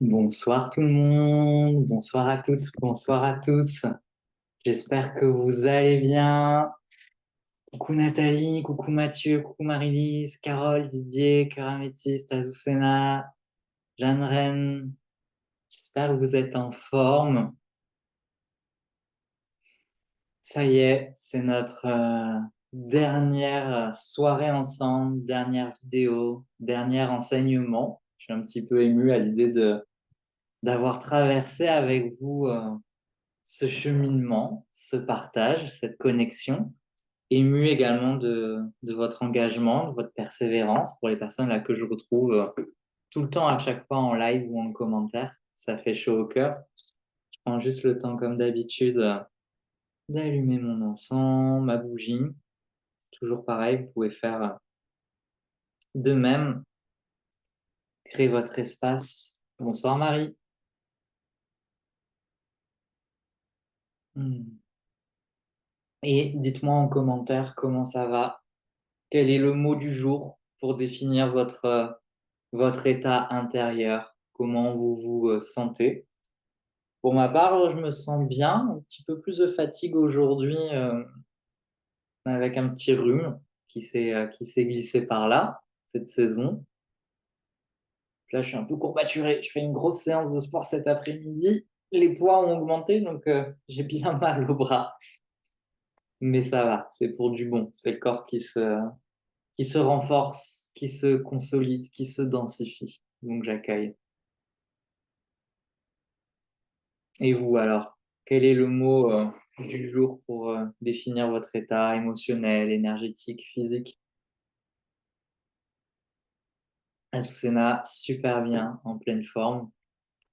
Bonsoir tout le monde, bonsoir à toutes, bonsoir à tous. J'espère que vous allez bien. Coucou Nathalie, coucou Mathieu, coucou Marie-Lise, Carole, Didier, Cœur Améthyste, Azucena, Jeanne Ren. J'espère que vous êtes en forme. Ça y est, c'est notre dernière soirée ensemble, dernière vidéo, dernier enseignement. Je suis un petit peu ému à l'idée d'avoir traversé avec vous ce cheminement, ce partage, cette connexion, ému également de votre engagement, de votre persévérance pour les personnes là que je retrouve tout le temps à chaque fois en live ou en commentaire. Ça fait chaud au cœur. Je prends juste le temps, comme d'habitude, d'allumer mon encens, ma bougie. Toujours pareil, vous pouvez faire de même. Créer votre espace. Bonsoir Marie. Hmm. Et dites-moi en commentaire comment ça va. Quel est le mot du jour pour définir votre état intérieur? Comment vous vous sentez? Pour ma part, je me sens bien, un petit peu plus de fatigue aujourd'hui, avec un petit rhume qui s'est glissé par là cette saison. Là, je suis un peu courbaturé. Je fais une grosse séance de sport cet après-midi. Les poids ont augmenté, donc j'ai bien mal au bras. Mais ça va, c'est pour du bon. C'est le corps qui se renforce, qui se consolide, qui se densifie. Donc j'accueille. Et vous alors, quel est le mot du jour pour définir votre état émotionnel, énergétique, physique? Asuna, super bien, en pleine forme.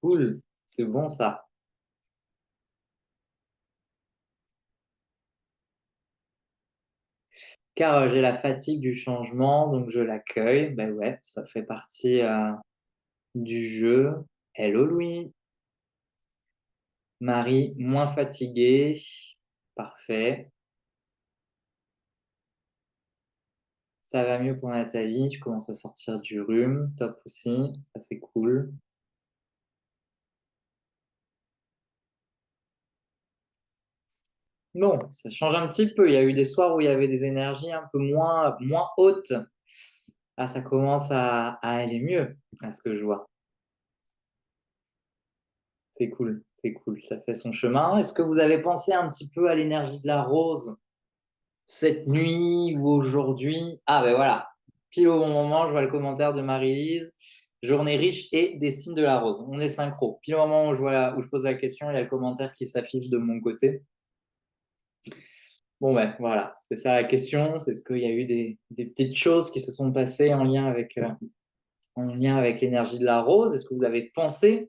Cool, c'est bon ça. Car j'ai la fatigue du changement, donc je l'accueille. Ben ouais, ça fait partie du jeu. Hello Louis. Marie, moins fatiguée. Parfait. Ça va mieux pour Nathalie. Je commence à sortir du rhume. Top aussi. Ça, c'est cool. Bon, ça change un petit peu. Il y a eu des soirs où il y avait des énergies un peu moins hautes. Ah, ça commence à aller mieux, à ce que je vois. C'est cool, c'est cool. Ça fait son chemin. Est-ce que vous avez pensé un petit peu à l'énergie de la rose cette nuit ou aujourd'hui? Ah, ben voilà. Pile au bon moment, je vois le commentaire de Marie-Lise. Journée riche et des signes de la rose. On est synchro. Pile au moment où où je pose la question, il y a le commentaire qui s'affiche de mon côté. Bon, ben voilà, c'était ça la question. C'est ce qu'il y a eu des petites choses qui se sont passées en lien avec l'énergie de la rose. Est-ce que vous avez pensé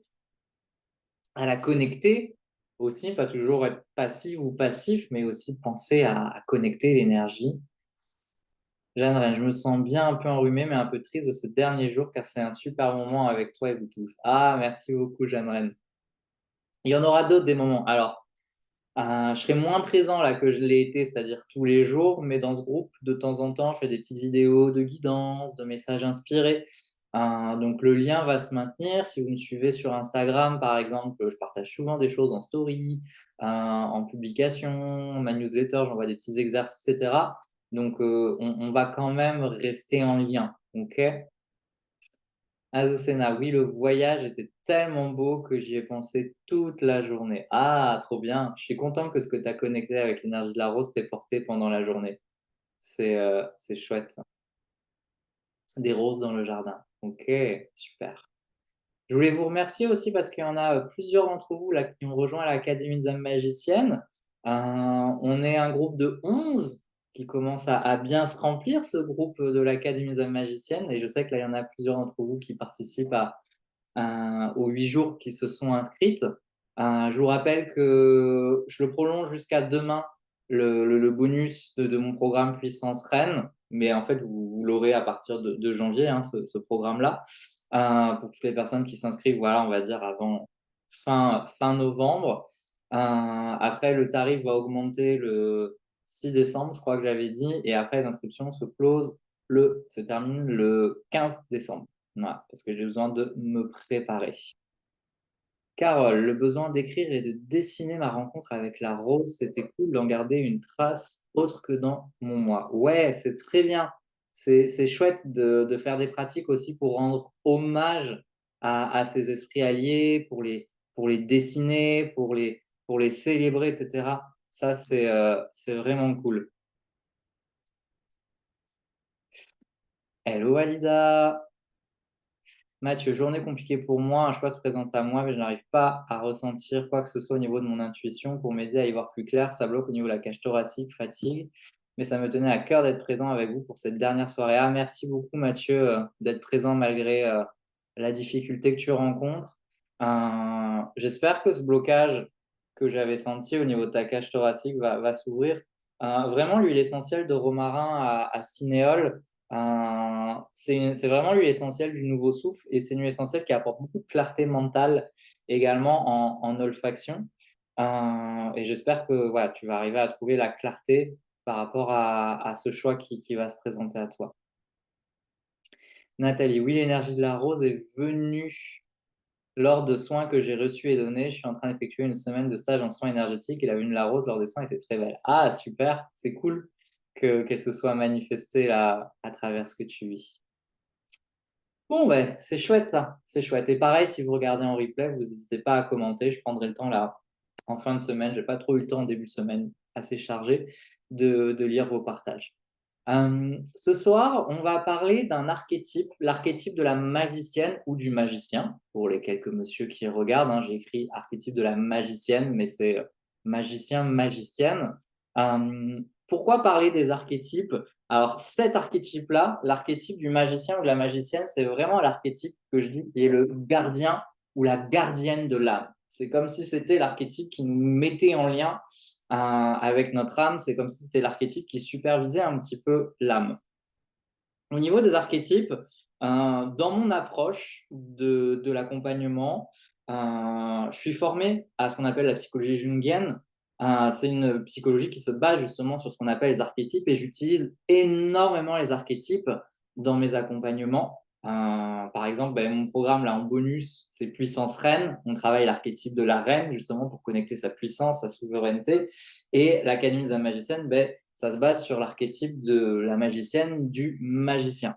à la connecter aussi, pas toujours être passif ou passif, mais aussi penser à connecter l'énergie? Jeanne Rennes, je me sens bien un peu enrhumée, mais un peu triste de ce dernier jour car c'est un super moment avec toi et vous tous. Ah, merci beaucoup, Jeanne Rennes. Il y en aura d'autres des moments. Alors, je serai moins présent là que je l'ai été, c'est-à-dire tous les jours, mais dans ce groupe, de temps en temps, je fais des petites vidéos de guidance, de messages inspirés. Donc le lien va se maintenir. Si vous me suivez sur Instagram, par exemple, je partage souvent des choses en story, en publication, ma newsletter, j'envoie des petits exercices, etc. Donc on va quand même rester en lien. Ok? Azucena, oui, le voyage était tellement beau que j'y ai pensé toute la journée. Ah, trop bien. Je suis content que ce que tu as connecté avec l'énergie de la rose t'ait porté pendant la journée. C'est chouette. Des roses dans le jardin. Ok, super. Je voulais vous remercier aussi parce qu'il y en a plusieurs d'entre vous là, qui ont rejoint l'Académie des âmes magiciennes. On est un groupe de 11 qui commence à bien se remplir, ce groupe de l'Académie des âmes magiciennes. Et je sais que là, il y en a plusieurs d'entre vous qui participent aux 8 jours qui se sont inscrites. Je vous rappelle que je le prolonge jusqu'à demain, le bonus de mon programme Puissance Reine, mais en fait, vous l'aurez à partir de janvier, hein, ce programme-là, pour toutes les personnes qui s'inscrivent, voilà, on va dire avant fin novembre. Après, le tarif va augmenter le 6 décembre, je crois que j'avais dit, et après, l'inscription se termine le 15 décembre. Voilà, parce que j'ai besoin de me préparer. Carole, le besoin d'écrire et de dessiner ma rencontre avec la rose, c'était cool d'en garder une trace autre que dans mon moi. Ouais, c'est très bien. C'est chouette de faire des pratiques aussi pour rendre hommage à ces esprits alliés, pour les dessiner, pour les célébrer, etc. Ça, c'est vraiment cool. Hello Alida. Mathieu, journée compliquée pour moi, un choix se présente à moi, mais je n'arrive pas à ressentir quoi que ce soit au niveau de mon intuition pour m'aider à y voir plus clair. Ça bloque au niveau de la cage thoracique, fatigue, mais ça me tenait à cœur d'être présent avec vous pour cette dernière soirée. Ah, merci beaucoup Mathieu d'être présent malgré la difficulté que tu rencontres. J'espère que ce blocage que j'avais senti au niveau de ta cage thoracique va s'ouvrir. Vraiment, l'huile essentielle de romarin à cinéole, c'est vraiment l'huile essentielle du nouveau souffle et c'est une huile essentielle qui apporte beaucoup de clarté mentale également en olfaction. Et j'espère que voilà, tu vas arriver à trouver la clarté par rapport à ce choix qui va se présenter à toi. Nathalie, oui, l'énergie de la rose est venue lors de soins que j'ai reçus et donnés. Je suis en train d'effectuer une semaine de stage en soins énergétiques et la venue de la rose lors des soins était très belle. Ah, super, c'est cool qu'elle se soit manifestée à travers ce que tu vis. Bon, ouais, c'est chouette ça, c'est chouette. Et pareil, si vous regardez en replay, vous n'hésitez pas à commenter. Je prendrai le temps là, en fin de semaine, j'ai pas trop eu le temps en début de semaine, assez chargé, de lire vos partages. Ce soir, on va parler d'un archétype, l'archétype de la magicienne ou du magicien. Pour les quelques messieurs qui regardent, hein, j'ai écrit archétype de la magicienne, mais c'est magicien, magicienne. Pourquoi parler des archétypes? Alors, cet archétype-là, l'archétype du magicien ou de la magicienne, c'est vraiment l'archétype que je dis qui est le gardien ou la gardienne de l'âme. C'est comme si c'était l'archétype qui nous mettait en lien avec notre âme. C'est comme si c'était l'archétype qui supervisait un petit peu l'âme. Au niveau des archétypes, dans mon approche de l'accompagnement, je suis formé à ce qu'on appelle la psychologie jungienne. C'est une psychologie qui se base justement sur ce qu'on appelle les archétypes et j'utilise énormément les archétypes dans mes accompagnements. Par exemple, ben, mon programme là en bonus, c'est Puissance Reine. On travaille l'archétype de la reine justement pour connecter sa puissance, sa souveraineté. Et l'Académie de la magicienne, ben, ça se base sur l'archétype de la magicienne, du magicien.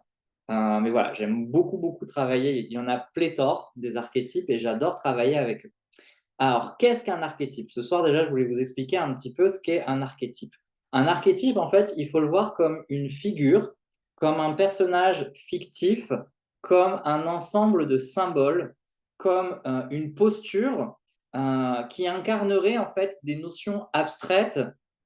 Mais voilà, j'aime beaucoup, beaucoup travailler. Il y en a pléthore des archétypes et j'adore travailler avec eux. Alors, qu'est-ce qu'un archétype? Ce soir, déjà, je voulais vous expliquer un petit peu ce qu'est un archétype. Un archétype, en fait, il faut le voir comme une figure, comme un personnage fictif, comme un ensemble de symboles, comme une posture qui incarnerait en fait des notions abstraites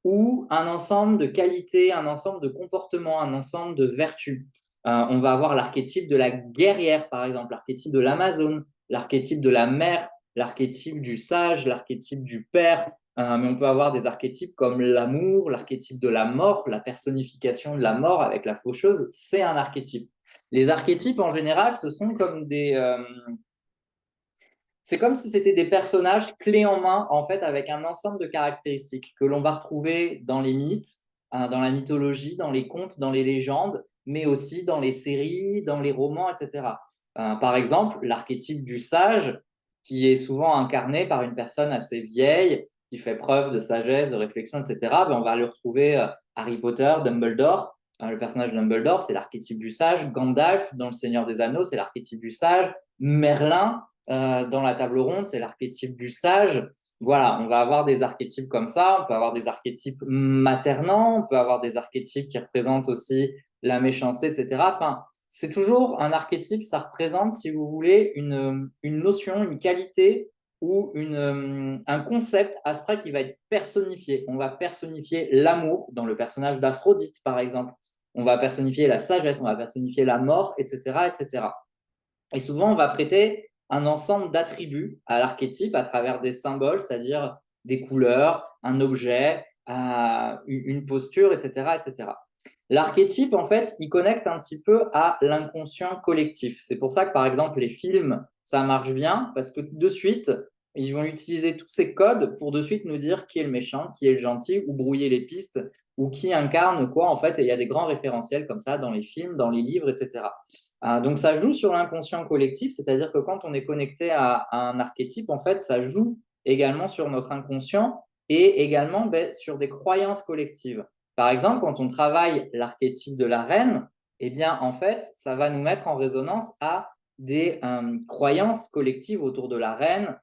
ou un ensemble de qualités, un ensemble de comportements, un ensemble de vertus. On va avoir l'archétype de la guerrière, par exemple, l'archétype de l'Amazone, l'archétype de la mère, l'archétype du sage, l'archétype du père, mais on peut avoir des archétypes comme l'amour, l'archétype de la mort, la personnification de la mort avec la faucheuse, c'est un archétype. Les archétypes, en général, ce sont comme c'est comme si c'était des personnages clés en main, en fait, avec un ensemble de caractéristiques que l'on va retrouver dans les mythes, dans la mythologie, dans les contes, dans les légendes, mais aussi dans les séries, dans les romans, etc. Par exemple, l'archétype du sage, qui est souvent incarné par une personne assez vieille, qui fait preuve de sagesse, de réflexion, etc. Ben, on va le retrouver Harry Potter, Dumbledore. Le personnage de Dumbledore, c'est l'archétype du sage. Gandalf, dans Le Seigneur des Anneaux, c'est l'archétype du sage. Merlin, dans la table ronde, c'est l'archétype du sage. Voilà, on va avoir des archétypes comme ça, on peut avoir des archétypes maternants, on peut avoir des archétypes qui représentent aussi la méchanceté, etc. Enfin, c'est toujours un archétype, ça représente, si vous voulez, une notion, une qualité ou un concept abstrait qui va être personnifié. On va personnifier l'amour dans le personnage d'Aphrodite, par exemple. On va personnifier la sagesse, on va personnifier la mort, etc., etc. Et souvent, on va prêter un ensemble d'attributs à l'archétype à travers des symboles, c'est-à-dire des couleurs, un objet, une posture, etc., etc. L'archétype, en fait, il connecte un petit peu à l'inconscient collectif. C'est pour ça que, par exemple, les films, ça marche bien parce que de suite, ils vont utiliser tous ces codes pour de suite nous dire qui est le méchant, qui est le gentil, ou brouiller les pistes, ou qui incarne quoi, en fait. Et il y a des grands référentiels comme ça dans les films, dans les livres, etc. Donc, ça joue sur l'inconscient collectif, c'est-à-dire que quand on est connecté à un archétype, en fait, ça joue également sur notre inconscient et également sur des croyances collectives. Par exemple, quand on travaille l'archétype de la reine, eh bien, en fait, ça va nous mettre en résonance à des croyances collectives autour de la reine.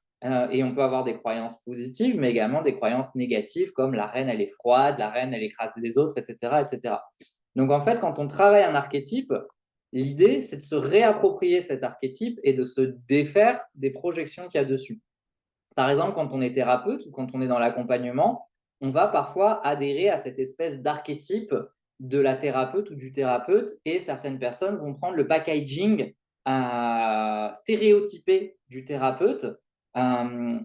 Et on peut avoir des croyances positives, mais également des croyances négatives, comme la reine, elle est froide, la reine, elle écrase les autres, etc., etc. Donc, en fait, quand on travaille un archétype, l'idée, c'est de se réapproprier cet archétype et de se défaire des projections qu'il y a dessus. Par exemple, quand on est thérapeute ou quand on est dans l'accompagnement, on va parfois adhérer à cette espèce d'archétype de la thérapeute ou du thérapeute et certaines personnes vont prendre le packaging stéréotypé du thérapeute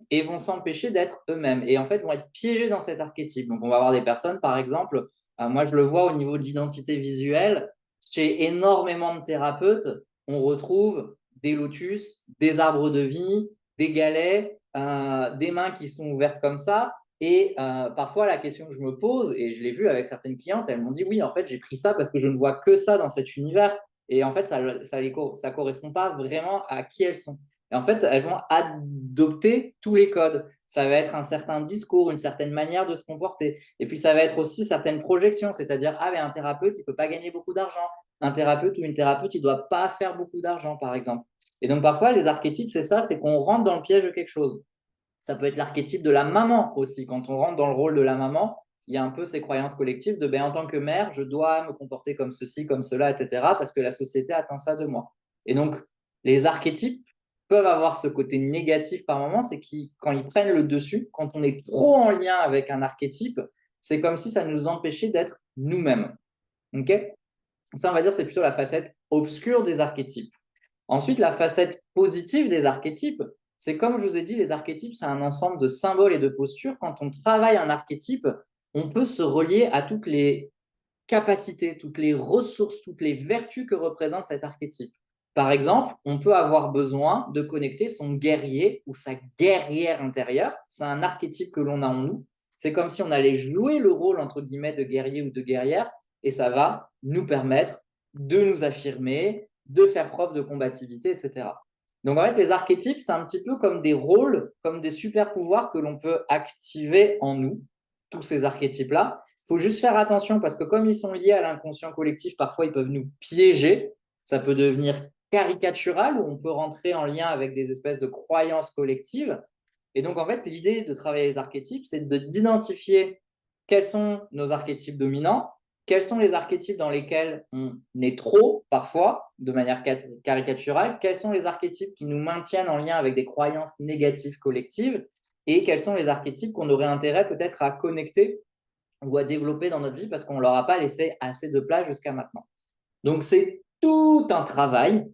et vont s'empêcher d'être eux-mêmes et en fait vont être piégés dans cet archétype. Donc on va avoir des personnes, par exemple, moi je le vois au niveau de l'identité visuelle, chez énormément de thérapeutes, on retrouve des lotus, des arbres de vie, des galets, des mains qui sont ouvertes comme ça. Et parfois, la question que je me pose, et je l'ai vu avec certaines clientes, elles m'ont dit oui, en fait, j'ai pris ça parce que je ne vois que ça dans cet univers. Et en fait, ça ne correspond pas vraiment à qui elles sont. Et en fait, elles vont adopter tous les codes. Ça va être un certain discours, une certaine manière de se comporter. Et puis, ça va être aussi certaines projections, c'est-à-dire, ah, mais un thérapeute, il ne peut pas gagner beaucoup d'argent. Un thérapeute ou une thérapeute, il ne doit pas faire beaucoup d'argent, par exemple. Et donc, parfois, les archétypes, c'est ça, c'est qu'on rentre dans le piège de quelque chose. Ça peut être l'archétype de la maman aussi. Quand on rentre dans le rôle de la maman, il y a un peu ces croyances collectives de en tant que mère, je dois me comporter comme ceci, comme cela, etc. parce que la société attend ça de moi. Et donc, les archétypes peuvent avoir ce côté négatif par moment, c'est quand ils prennent le dessus, quand on est trop en lien avec un archétype, c'est comme si ça nous empêchait d'être nous-mêmes. Okay, ça, on va dire, c'est plutôt la facette obscure des archétypes. Ensuite, la facette positive des archétypes, c'est comme je vous ai dit, les archétypes, c'est un ensemble de symboles et de postures. Quand on travaille un archétype, on peut se relier à toutes les capacités, toutes les ressources, toutes les vertus que représente cet archétype. Par exemple, on peut avoir besoin de connecter son guerrier ou sa guerrière intérieure. C'est un archétype que l'on a en nous. C'est comme si on allait jouer le rôle, entre guillemets, de guerrier ou de guerrière, et ça va nous permettre de nous affirmer, de faire preuve de combativité, etc. Donc en fait, les archétypes, c'est un petit peu comme des rôles, comme des super pouvoirs que l'on peut activer en nous, tous ces archétypes-là. Il faut juste faire attention parce que comme ils sont liés à l'inconscient collectif, parfois ils peuvent nous piéger. Ça peut devenir caricatural où on peut rentrer en lien avec des espèces de croyances collectives. Et donc, en fait, l'idée de travailler les archétypes, c'est d'identifier quels sont nos archétypes dominants, quels sont les archétypes dans lesquels on est trop, parfois, de manière caricaturale, quels sont les archétypes qui nous maintiennent en lien avec des croyances négatives collectives, et quels sont les archétypes qu'on aurait intérêt peut-être à connecter ou à développer dans notre vie parce qu'on ne leur a pas laissé assez de place jusqu'à maintenant. Donc, c'est tout un travail,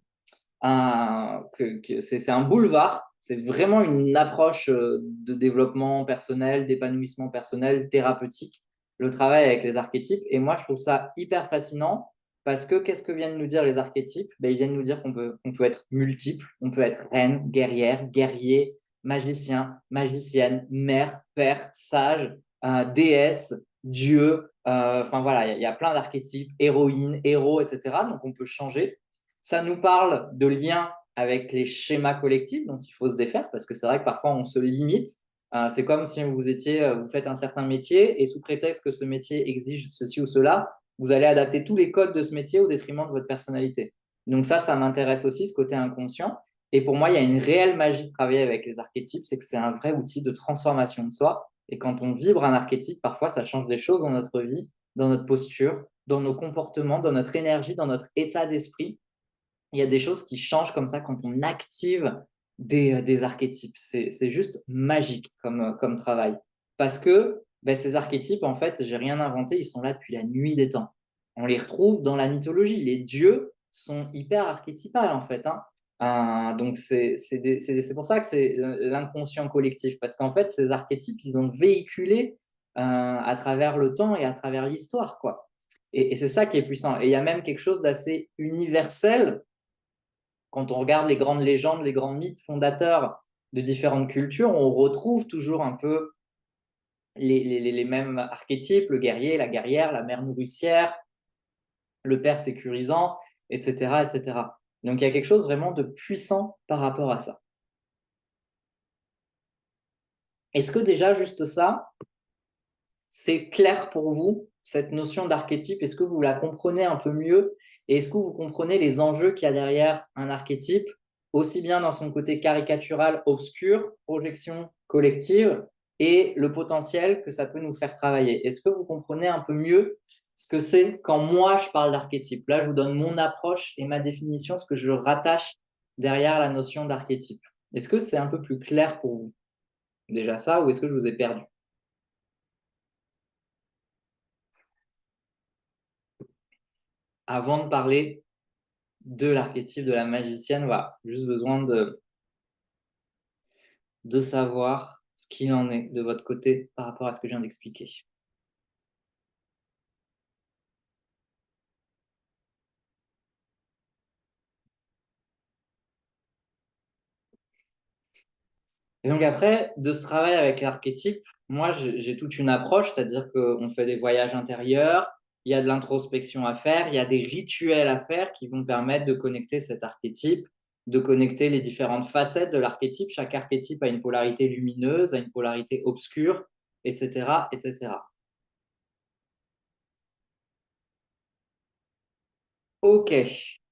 c'est un boulevard, c'est vraiment une approche de développement personnel, d'épanouissement personnel, thérapeutique, le travail avec les archétypes. Et moi, je trouve ça hyper fascinant parce que qu'est-ce que viennent nous dire les archétypes? Ils viennent nous dire qu'on peut être multiple, on peut être reine, guerrière, guerrier, magicien, magicienne, mère, père, sage, déesse, dieu. Enfin voilà, il y a plein d'archétypes, héroïne, héros, etc. Donc on peut changer. Ça nous parle de liens avec les schémas collectifs dont il faut se défaire parce que c'est vrai que parfois on se limite. C'est comme si vous faites un certain métier et sous prétexte que ce métier exige ceci ou cela, vous allez adapter tous les codes de ce métier au détriment de votre personnalité. Donc ça m'intéresse aussi, ce côté inconscient. Et pour moi, il y a une réelle magie de travailler avec les archétypes, c'est que c'est un vrai outil de transformation de soi. Et quand on vibre un archétype, parfois, ça change des choses dans notre vie, dans notre posture, dans nos comportements, dans notre énergie, dans notre état d'esprit. Il y a des choses qui changent comme ça quand on active des archétypes. C'est juste magique comme travail. Parce que ces archétypes, en fait, j'ai rien inventé, ils sont là depuis la nuit des temps. On les retrouve dans la mythologie. Les dieux sont hyper archétypales, en fait. Donc, c'est pour ça que c'est l'inconscient collectif. Parce qu'en fait, ces archétypes, ils ont véhiculé à travers le temps et à travers l'histoire, quoi. Et c'est ça qui est puissant. Et il y a même quelque chose d'assez universel quand on regarde les grandes légendes, les grands mythes fondateurs de différentes cultures, on retrouve toujours un peu les mêmes archétypes, le guerrier, la guerrière, la mère nourricière, le père sécurisant, etc., etc. Donc il y a quelque chose vraiment de puissant par rapport à ça. Est-ce que déjà juste ça, c'est clair pour vous, cette notion d'archétype? Est-ce que vous la comprenez un peu mieux? Et est-ce que vous comprenez les enjeux qu'il y a derrière un archétype, aussi bien dans son côté caricatural, obscur, projection collective, et le potentiel que ça peut nous faire travailler? Est-ce que vous comprenez un peu mieux ce que c'est quand moi je parle d'archétype? Là, je vous donne mon approche et ma définition, ce que je rattache derrière la notion d'archétype. Est-ce que c'est un peu plus clair pour vous? Déjà ça, ou est-ce que je vous ai perdu? Avant de parler de l'archétype de la magicienne, voilà, juste besoin de savoir ce qu'il en est de votre côté par rapport à ce que je viens d'expliquer. Et donc après, de ce travail avec l'archétype, moi j'ai toute une approche, c'est-à-dire qu'on fait des voyages intérieurs, il y a de l'introspection à faire, il y a des rituels à faire qui vont permettre de connecter cet archétype, de connecter les différentes facettes de l'archétype. Chaque archétype a une polarité lumineuse, a une polarité obscure, etc., etc. Ok,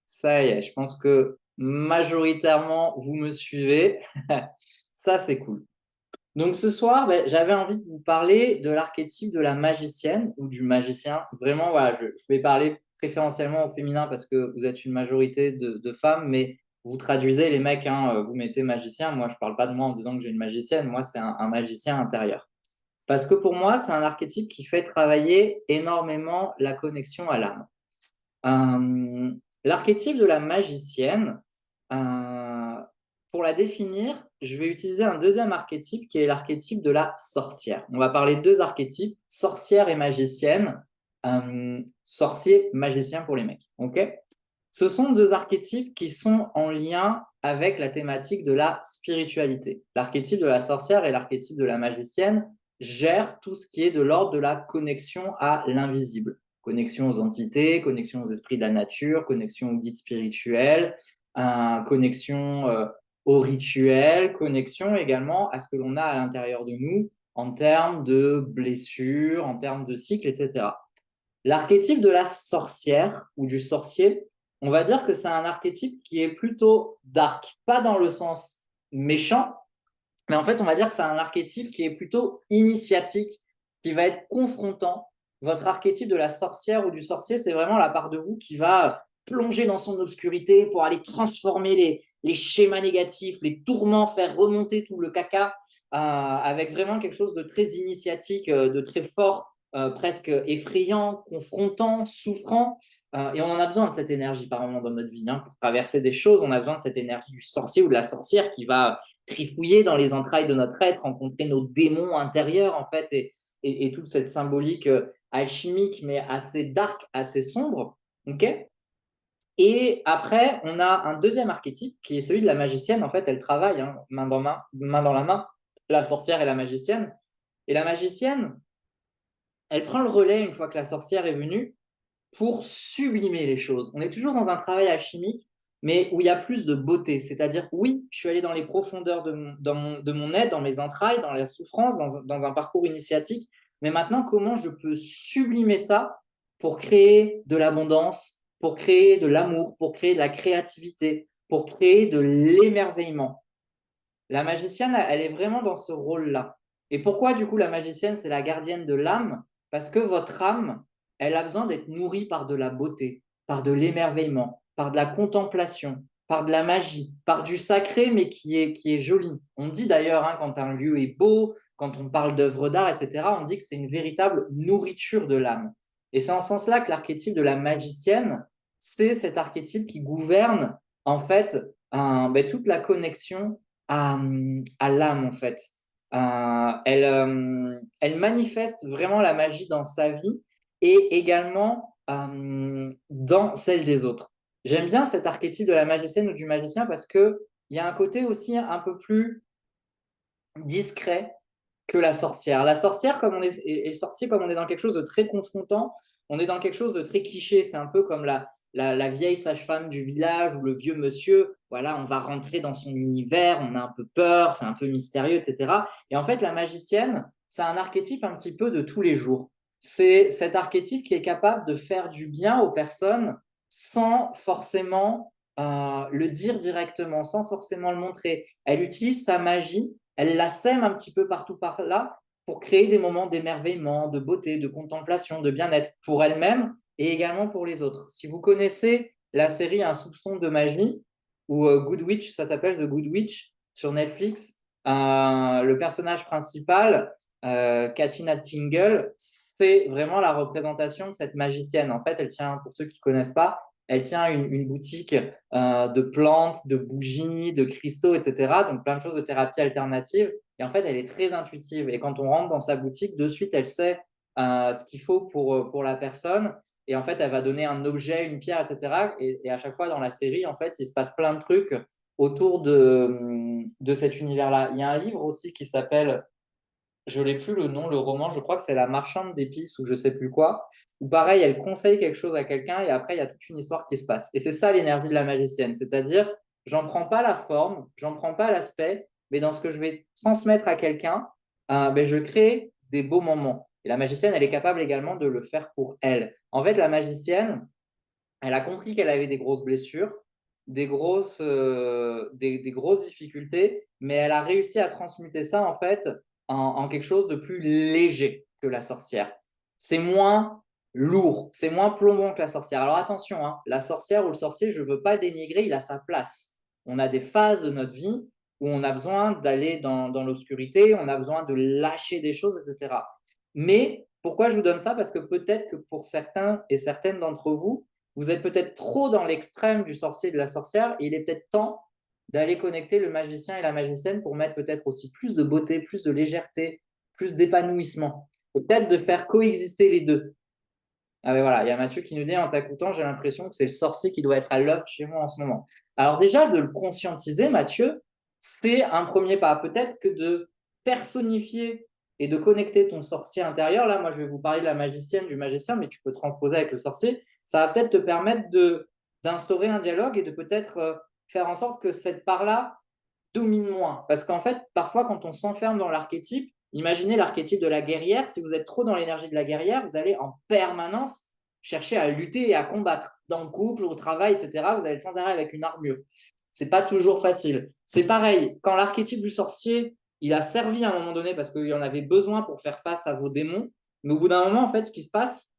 ça y est, je pense que majoritairement vous me suivez. Ça, c'est cool. Donc ce soir, ben, j'avais envie de vous parler de l'archétype de la magicienne ou du magicien. Vraiment, voilà, je vais parler préférentiellement au féminin parce que vous êtes une majorité de femmes, mais vous traduisez les mecs, hein, vous mettez magicien. Moi, je ne parle pas de moi en disant que j'ai une magicienne. Moi, c'est un magicien intérieur. Parce que pour moi, c'est un archétype qui fait travailler énormément la connexion à l'âme. Euh, L'archétype de la magicienne, euh, pour la définir, je vais utiliser un deuxième archétype qui est l'archétype de la sorcière. On va parler de deux archétypes, sorcière et magicienne. Sorcier, magicien pour les mecs. Okay, ce sont deux archétypes qui sont en lien avec la thématique de la spiritualité. L'archétype de la sorcière et l'archétype de la magicienne gèrent tout ce qui est de l'ordre de la connexion à l'invisible. Connexion aux entités, connexion aux esprits de la nature, connexion aux guides spirituels, connexion aux rituels, connexion également à ce que l'on a à l'intérieur de nous en termes de blessures, en termes de cycles, etc. L'archétype de la sorcière ou du sorcier, on va dire que c'est un archétype qui est plutôt dark, pas dans le sens méchant, mais en fait, on va dire que c'est un archétype qui est plutôt initiatique, qui va être confrontant. Votre archétype de la sorcière ou du sorcier, c'est vraiment la part de vous qui va plonger dans son obscurité pour aller transformer les schémas négatifs, les tourments, faire remonter tout le caca, avec vraiment quelque chose de très initiatique, de très fort, presque effrayant, confrontant, souffrant. Et on en a besoin de cette énergie par moment dans notre vie. Hein. Pour traverser des choses, on a besoin de cette énergie du sorcier ou de la sorcière qui va trifouiller dans les entrailles de notre être, rencontrer nos démons intérieurs, en fait, et toute cette symbolique alchimique, mais assez dark, assez sombre. Okay, et après, on a un deuxième archétype qui est celui de la magicienne. En fait, elle travaille hein, main dans main, main dans la main, la sorcière et la magicienne. Et la magicienne, elle prend le relais une fois que la sorcière est venue pour sublimer les choses. On est toujours dans un travail alchimique, mais où il y a plus de beauté. C'est-à-dire, oui, je suis allé dans les profondeurs de mon être, dans mes entrailles, dans la souffrance, dans un parcours initiatique, mais maintenant, comment je peux sublimer ça pour créer de l'abondance, pour créer de l'amour, pour créer de la créativité, pour créer de l'émerveillement. La magicienne, elle est vraiment dans ce rôle-là. Et pourquoi, du coup, la magicienne, c'est la gardienne de l'âme? Parce que votre âme, elle a besoin d'être nourrie par de la beauté, par de l'émerveillement, par de la contemplation, par de la magie, par du sacré, mais qui est joli. On dit d'ailleurs, hein, quand un lieu est beau, quand on parle d'œuvres d'art, etc., on dit que c'est une véritable nourriture de l'âme. Et c'est en ce sens-là que l'archétype de la magicienne, c'est cet archétype qui gouverne, en fait, toute la connexion à l'âme, en fait. Elle manifeste vraiment la magie dans sa vie et également dans celle des autres. J'aime bien cet archétype de la magicienne ou du magicien parce qu'il y a un côté aussi un peu plus discret que la sorcière. La sorcière, comme on est, et le sorcier, comme on est dans quelque chose de très confrontant, on est dans quelque chose de très cliché. C'est un peu comme la vieille sage-femme du village ou le vieux monsieur. Voilà, on va rentrer dans son univers, on a un peu peur, c'est un peu mystérieux, etc. Et en fait, la magicienne, c'est un archétype un petit peu de tous les jours. C'est cet archétype qui est capable de faire du bien aux personnes sans forcément le dire directement, sans forcément le montrer. Elle utilise sa magie, elle la sème un petit peu partout par là pour créer des moments d'émerveillement, de beauté, de contemplation, de bien-être pour elle-même et également pour les autres. Si vous connaissez la série Un soupçon de magie ou Good Witch, ça s'appelle The Good Witch sur Netflix, le personnage principal, Katina Tingle, c'est vraiment la représentation de cette magicienne. En fait, elle tient, pour ceux qui ne connaissent pas, elle tient une boutique de plantes, de bougies, de cristaux, etc. Donc plein de choses de thérapie alternative. Et en fait, elle est très intuitive. Et quand on rentre dans sa boutique, de suite, elle sait ce qu'il faut pour la personne. Et en fait, elle va donner un objet, une pierre, etc. Et à chaque fois dans la série, en fait, il se passe plein de trucs autour de cet univers-là. Il y a un livre aussi qui s'appelle, je n'ai plus le nom, le roman, je crois que c'est La Marchande d'épices ou je sais plus quoi, où pareil, elle conseille quelque chose à quelqu'un et après, il y a toute une histoire qui se passe. Et c'est ça l'énergie de la magicienne, c'est-à-dire, j'en prends pas la forme, j'en prends pas l'aspect, mais dans ce que je vais transmettre à quelqu'un, ben, je crée des beaux moments. Et la magicienne, elle est capable également de le faire pour elle. En fait, la magicienne, elle a compris qu'elle avait des grosses blessures, des grosses difficultés, mais elle a réussi à transmuter ça en fait en quelque chose de plus léger que la sorcière. C'est moins lourd, c'est moins plombant que la sorcière. Alors attention, hein, la sorcière ou le sorcier, je ne veux pas le dénigrer, il a sa place. On a des phases de notre vie où on a besoin d'aller dans l'obscurité, on a besoin de lâcher des choses, etc. Mais pourquoi je vous donne ça? Parce que peut-être que pour certains et certaines d'entre vous, vous êtes peut-être trop dans l'extrême du sorcier et de la sorcière, et il est peut-être temps d'aller connecter le magicien et la magicienne pour mettre peut-être aussi plus de beauté, plus de légèreté, plus d'épanouissement. Peut-être de faire coexister les deux. Ah ben voilà, il y a Mathieu qui nous dit en t'écoutant, j'ai l'impression que c'est le sorcier qui doit être à l'œuvre chez moi en ce moment. Alors déjà, de le conscientiser, Mathieu, c'est un premier pas. Peut-être que de personnifier et de connecter ton sorcier intérieur, là, moi, je vais vous parler de la magicienne, du magicien, mais tu peux transposer avec le sorcier, ça va peut-être te permettre d'instaurer un dialogue et de peut-être faire en sorte que cette part-là domine moins. Parce qu'en fait, parfois, quand on s'enferme dans l'archétype, imaginez l'archétype de la guerrière, si vous êtes trop dans l'énergie de la guerrière, vous allez en permanence chercher à lutter et à combattre. Dans le couple, au travail, etc., vous allez être sans arrêt avec une armure. C'est pas toujours facile. C'est pareil, quand l'archétype du sorcier, il a servi à un moment donné parce qu'il y en avait besoin pour faire face à vos démons, mais au bout d'un moment, en fait, ce qui se passe,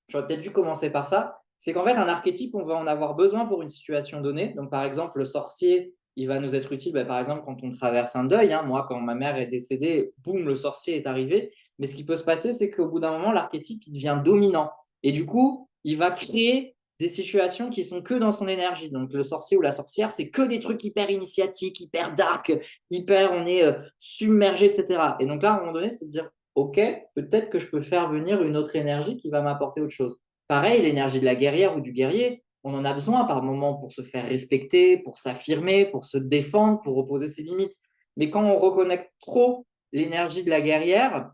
j'aurais peut-être dû commencer par ça, c'est qu'en fait, un archétype, on va en avoir besoin pour une situation donnée. Donc, par exemple, le sorcier, il va nous être utile, par exemple, quand on traverse un deuil. Hein. Moi, quand ma mère est décédée, boum, le sorcier est arrivé. Mais ce qui peut se passer, c'est qu'au bout d'un moment, l'archétype, il devient dominant. Et du coup, il va créer des situations qui sont que dans son énergie. Donc, le sorcier ou la sorcière, c'est que des trucs hyper initiatiques, hyper dark, hyper, on est submergé, etc. Et donc là, à un moment donné, c'est de dire, OK, peut-être que je peux faire venir une autre énergie qui va m'apporter autre chose. Pareil, l'énergie de la guerrière ou du guerrier, on en a besoin par moment pour se faire respecter, pour s'affirmer, pour se défendre, pour opposer ses limites. Mais quand on reconnecte trop l'énergie de la guerrière,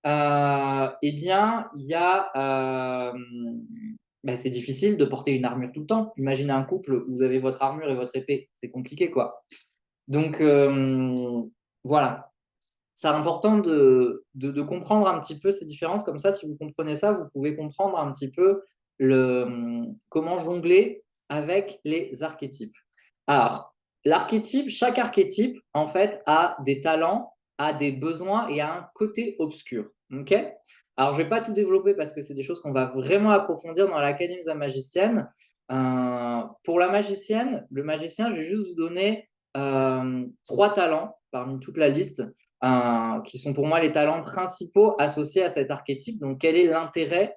eh bien, c'est difficile de porter une armure tout le temps. Imaginez un couple où vous avez votre armure et votre épée, c'est compliqué, quoi. Donc, voilà, c'est important de comprendre un petit peu ces différences. Comme ça, si vous comprenez ça, vous pouvez comprendre un petit peu comment jongler avec les archétypes. Alors, chaque archétype, en fait, a des talents, a des besoins et a un côté obscur. Ok. Alors, je ne vais pas tout développer parce que c'est des choses qu'on va vraiment approfondir dans l'Académie de la magicienne. Pour la magicienne, le magicien, je vais juste vous donner 3 talents parmi toute la liste qui sont pour moi les talents principaux associés à cet archétype. Donc, quel est l'intérêt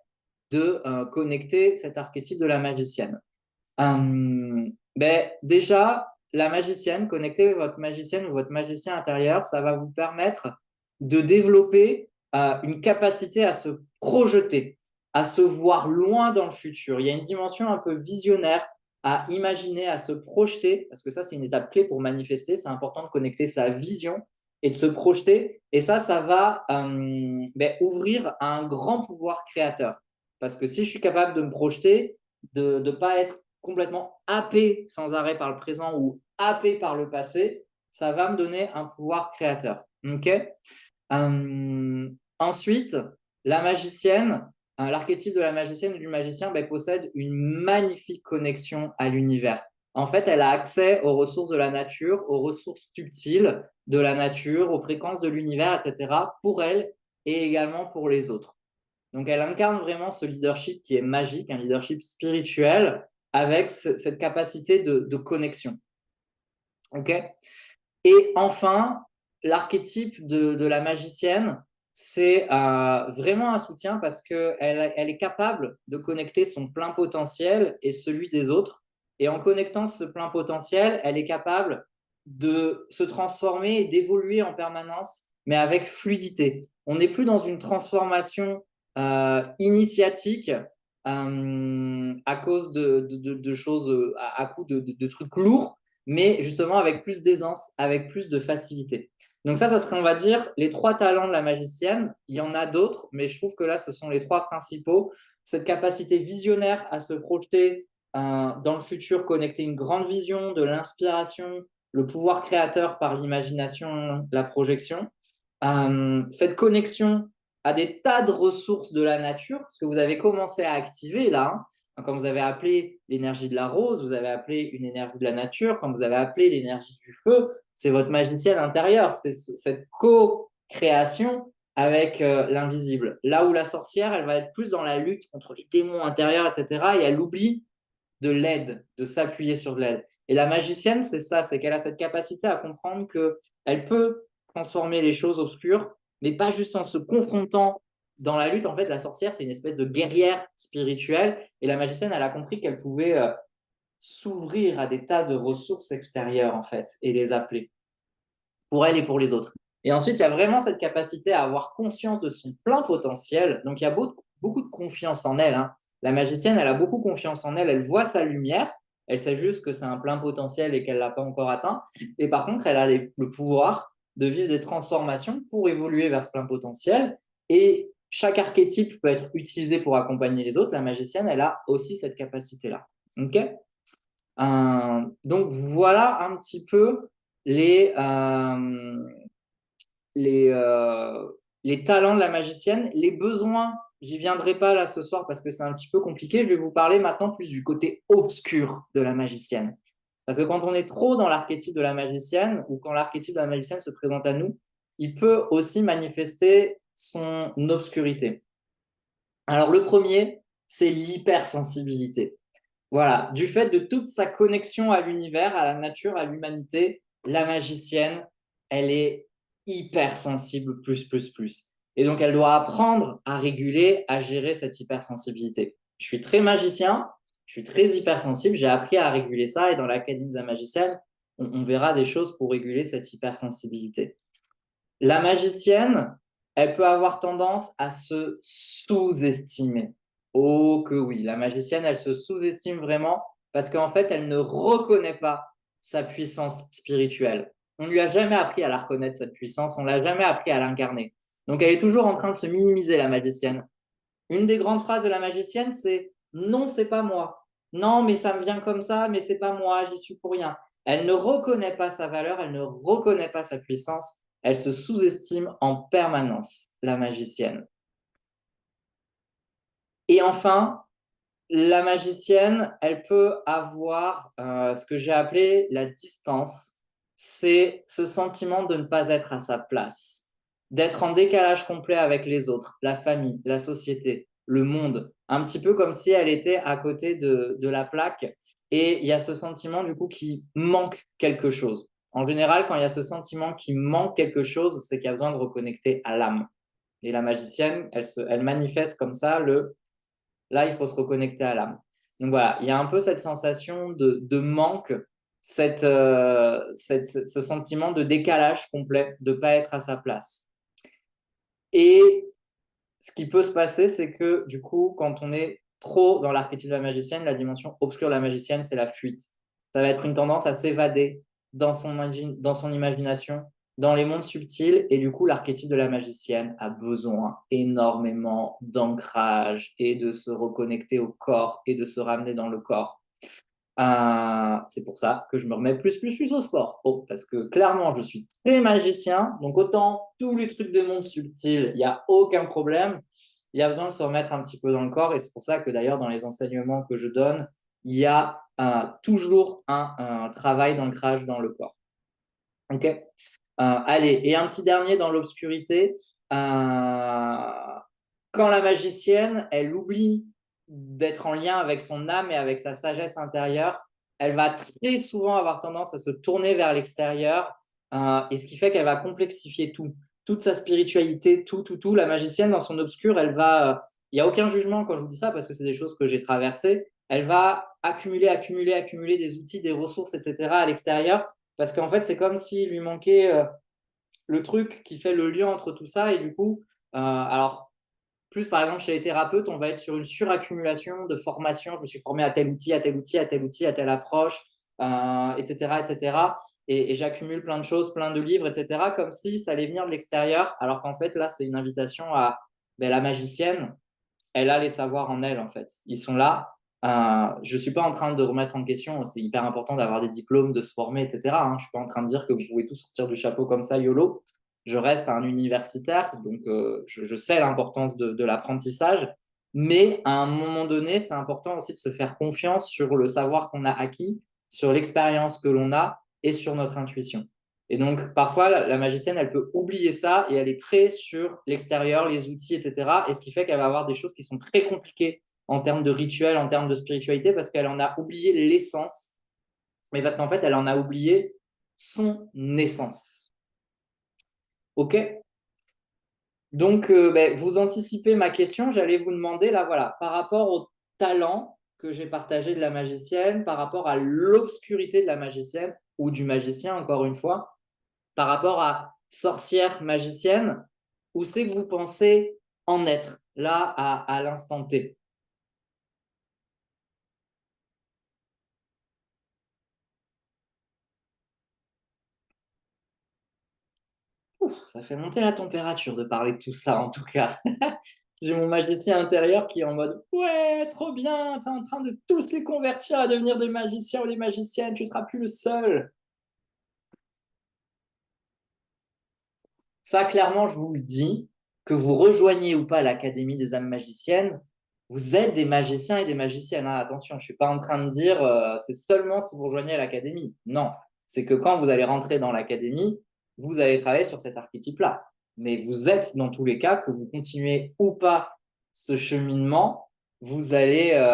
de connecter cet archétype de la magicienne? Déjà, la magicienne, connecter votre magicienne ou votre magicien intérieur, ça va vous permettre de développer une capacité à se projeter, à se voir loin dans le futur. Il y a une dimension un peu visionnaire à imaginer, à se projeter, parce que ça, c'est une étape clé pour manifester. C'est important de connecter sa vision et de se projeter. Et ça va ouvrir à un grand pouvoir créateur. Parce que si je suis capable de me projeter, de ne pas être complètement happé sans arrêt par le présent ou happé par le passé, ça va me donner un pouvoir créateur. Okay. Ensuite, la magicienne, l'archétype de la magicienne ou du magicien possède une magnifique connexion à l'univers. En fait, elle a accès aux ressources de la nature, aux ressources subtiles de la nature, aux fréquences de l'univers, etc., pour elle et également pour les autres. Donc, elle incarne vraiment ce leadership qui est magique, un leadership spirituel avec cette capacité de connexion. Okay. Et enfin, l'archétype de la magicienne, c'est vraiment un soutien parce qu'elle est capable de connecter son plein potentiel et celui des autres. Et en connectant ce plein potentiel, elle est capable de se transformer et d'évoluer en permanence, mais avec fluidité. On n'est plus dans une transformation initiatique à cause de choses, à coup de trucs lourds, mais justement avec plus d'aisance, avec plus de facilité. Donc ça serait, on va dire, les 3 talents de la magicienne. Il y en a d'autres, mais je trouve que là, ce sont les 3 principaux. Cette capacité visionnaire à se projeter dans le futur, connecter une grande vision, de l'inspiration, le pouvoir créateur par l'imagination, la projection. Cette connexion à des tas de ressources de la nature, ce que vous avez commencé à activer là, quand vous avez appelé l'énergie de la rose, vous avez appelé une énergie de la nature, quand vous avez appelé l'énergie du feu, c'est votre magicienne intérieure, c'est cette co-création avec l'invisible. Là où la sorcière, elle va être plus dans la lutte contre les démons intérieurs, etc. Et elle oublie de l'aide, de s'appuyer sur de l'aide. Et la magicienne, c'est ça, c'est qu'elle a cette capacité à comprendre qu'elle peut transformer les choses obscures, mais pas juste en se confrontant dans la lutte. En fait, la sorcière, c'est une espèce de guerrière spirituelle. Et la magicienne, elle a compris qu'elle pouvait s'ouvrir à des tas de ressources extérieures, en fait, et les appeler pour elle et pour les autres. Et ensuite, il y a vraiment cette capacité à avoir conscience de son plein potentiel. Donc, il y a beaucoup de confiance en elle. Hein. La magicienne, elle a beaucoup confiance en elle. Elle voit sa lumière. Elle sait juste que c'est un plein potentiel et qu'elle ne l'a pas encore atteint. Et par contre, elle a le pouvoir de vivre des transformations pour évoluer vers ce plein potentiel. Et chaque archétype peut être utilisé pour accompagner les autres. La magicienne, elle a aussi cette capacité-là. Okay. Donc, voilà un petit peu les, les, euh, les talents de la magicienne. Les besoins, j'y viendrai pas là ce soir parce que c'est un petit peu compliqué. Je vais vous parler maintenant plus du côté obscur de la magicienne. Parce que quand on est trop dans l'archétype de la magicienne ou quand l'archétype de la magicienne se présente à nous, il peut aussi manifester son obscurité. Alors le premier, c'est l'hypersensibilité. Voilà, du fait de toute sa connexion à l'univers, à la nature, à l'humanité, la magicienne, elle est hypersensible, plus, plus, plus. Et donc, elle doit apprendre à réguler, à gérer cette hypersensibilité. Je suis très magicien, je suis très hypersensible, j'ai appris à réguler ça et dans l'Académie de la magicienne, on verra des choses pour réguler cette hypersensibilité. La magicienne, elle peut avoir tendance à se sous-estimer. Oh que oui, la magicienne, elle se sous-estime vraiment parce qu'en fait, elle ne reconnaît pas sa puissance spirituelle. On ne lui a jamais appris à la reconnaître, cette puissance, on ne l'a jamais appris à l'incarner. Donc, elle est toujours en train de se minimiser, la magicienne. Une des grandes phrases de la magicienne, c'est « Non, c'est pas moi. Non, mais ça me vient comme ça, mais c'est pas moi, j'y suis pour rien. » Elle ne reconnaît pas sa valeur, elle ne reconnaît pas sa puissance, elle se sous-estime en permanence, la magicienne. Et enfin, la magicienne, elle peut avoir ce que j'ai appelé la distance. C'est ce sentiment de ne pas être à sa place, d'être en décalage complet avec les autres, la famille, la société, le monde. Un petit peu comme si elle était à côté de la plaque. Et il y a ce sentiment du coup qui manque quelque chose. En général, quand il y a ce sentiment qui manque quelque chose, c'est qu'il y a besoin de reconnecter à l'âme. Et la magicienne, elle manifeste comme ça là, il faut se reconnecter à l'âme. Donc voilà, il y a un peu cette sensation de manque, ce sentiment de décalage complet, de ne pas être à sa place. Et ce qui peut se passer, c'est que du coup, quand on est trop dans l'archétype de la magicienne, la dimension obscure de la magicienne, c'est la fuite. Ça va être une tendance à s'évader dans son imagination, dans les mondes subtils. Et du coup, l'archétype de la magicienne a besoin énormément d'ancrage et de se reconnecter au corps et de se ramener dans le corps. C'est pour ça que je me remets plus au sport. Oh, parce que clairement, je suis très magicien. Donc, autant tous les trucs des mondes subtils, il n'y a aucun problème. Il y a besoin de se remettre un petit peu dans le corps. Et c'est pour ça que d'ailleurs, dans les enseignements que je donne, il y a toujours un travail d'ancrage dans le corps. OK. Allez, et un petit dernier dans l'obscurité. Quand la magicienne, elle oublie d'être en lien avec son âme et avec sa sagesse intérieure, elle va très souvent avoir tendance à se tourner vers l'extérieur, et ce qui fait qu'elle va complexifier tout, toute sa spiritualité, tout. La magicienne, dans son obscur, elle va, il n'y a aucun jugement quand je vous dis ça, parce que c'est des choses que j'ai traversées, elle va accumuler des outils, des ressources, etc. à l'extérieur, parce qu'en fait, c'est comme s'il lui manquait le truc qui fait le lien entre tout ça, et du coup, alors, plus par exemple chez les thérapeutes, on va être sur une suraccumulation de formation. Je me suis formé à tel outil, à tel outil, à tel outil, à telle approche, etc., etc. Et j'accumule plein de choses, plein de livres, etc., comme si ça allait venir de l'extérieur, alors qu'en fait, là, c'est une invitation à la magicienne, elle a les savoirs en elle, en fait. Ils sont là. Je ne suis pas en train de remettre en question, c'est hyper important d'avoir des diplômes, de se former, etc. Je ne suis pas en train de dire que vous pouvez tout sortir du chapeau comme ça, YOLO. Je reste un universitaire, donc je sais l'importance de l'apprentissage. Mais à un moment donné, c'est important aussi de se faire confiance sur le savoir qu'on a acquis, sur l'expérience que l'on a et sur notre intuition. Et donc, parfois, la magicienne, elle peut oublier ça et elle est très sur l'extérieur, les outils, etc. Et ce qui fait qu'elle va avoir des choses qui sont très compliquées en termes de rituel, en termes de spiritualité, parce qu'elle en a oublié l'essence, mais parce qu'en fait, elle en a oublié son essence. OK? Donc, vous anticipez ma question. J'allais vous demander, là, voilà, par rapport au talent que j'ai partagé de la magicienne, par rapport à l'obscurité de la magicienne ou du magicien, encore une fois, par rapport à sorcière magicienne, où c'est que vous pensez en être, là, à l'instant T? Ouf, ça fait monter la température de parler de tout ça, en tout cas. J'ai mon magicien intérieur qui est en mode ouais, trop bien, t'es en train de tous les convertir à devenir des magiciens ou des magiciennes, tu seras plus le seul. Ça, clairement, je vous le dis, que vous rejoigniez ou pas l'Académie des âmes magiciennes, vous êtes des magiciens et des magiciennes. Attention, je ne suis pas en train de dire c'est seulement si vous rejoignez l'Académie. Non, c'est que quand vous allez rentrer dans l'Académie, vous allez travailler sur cet archétype-là. Mais vous êtes, dans tous les cas, que vous continuez ou pas ce cheminement, vous êtes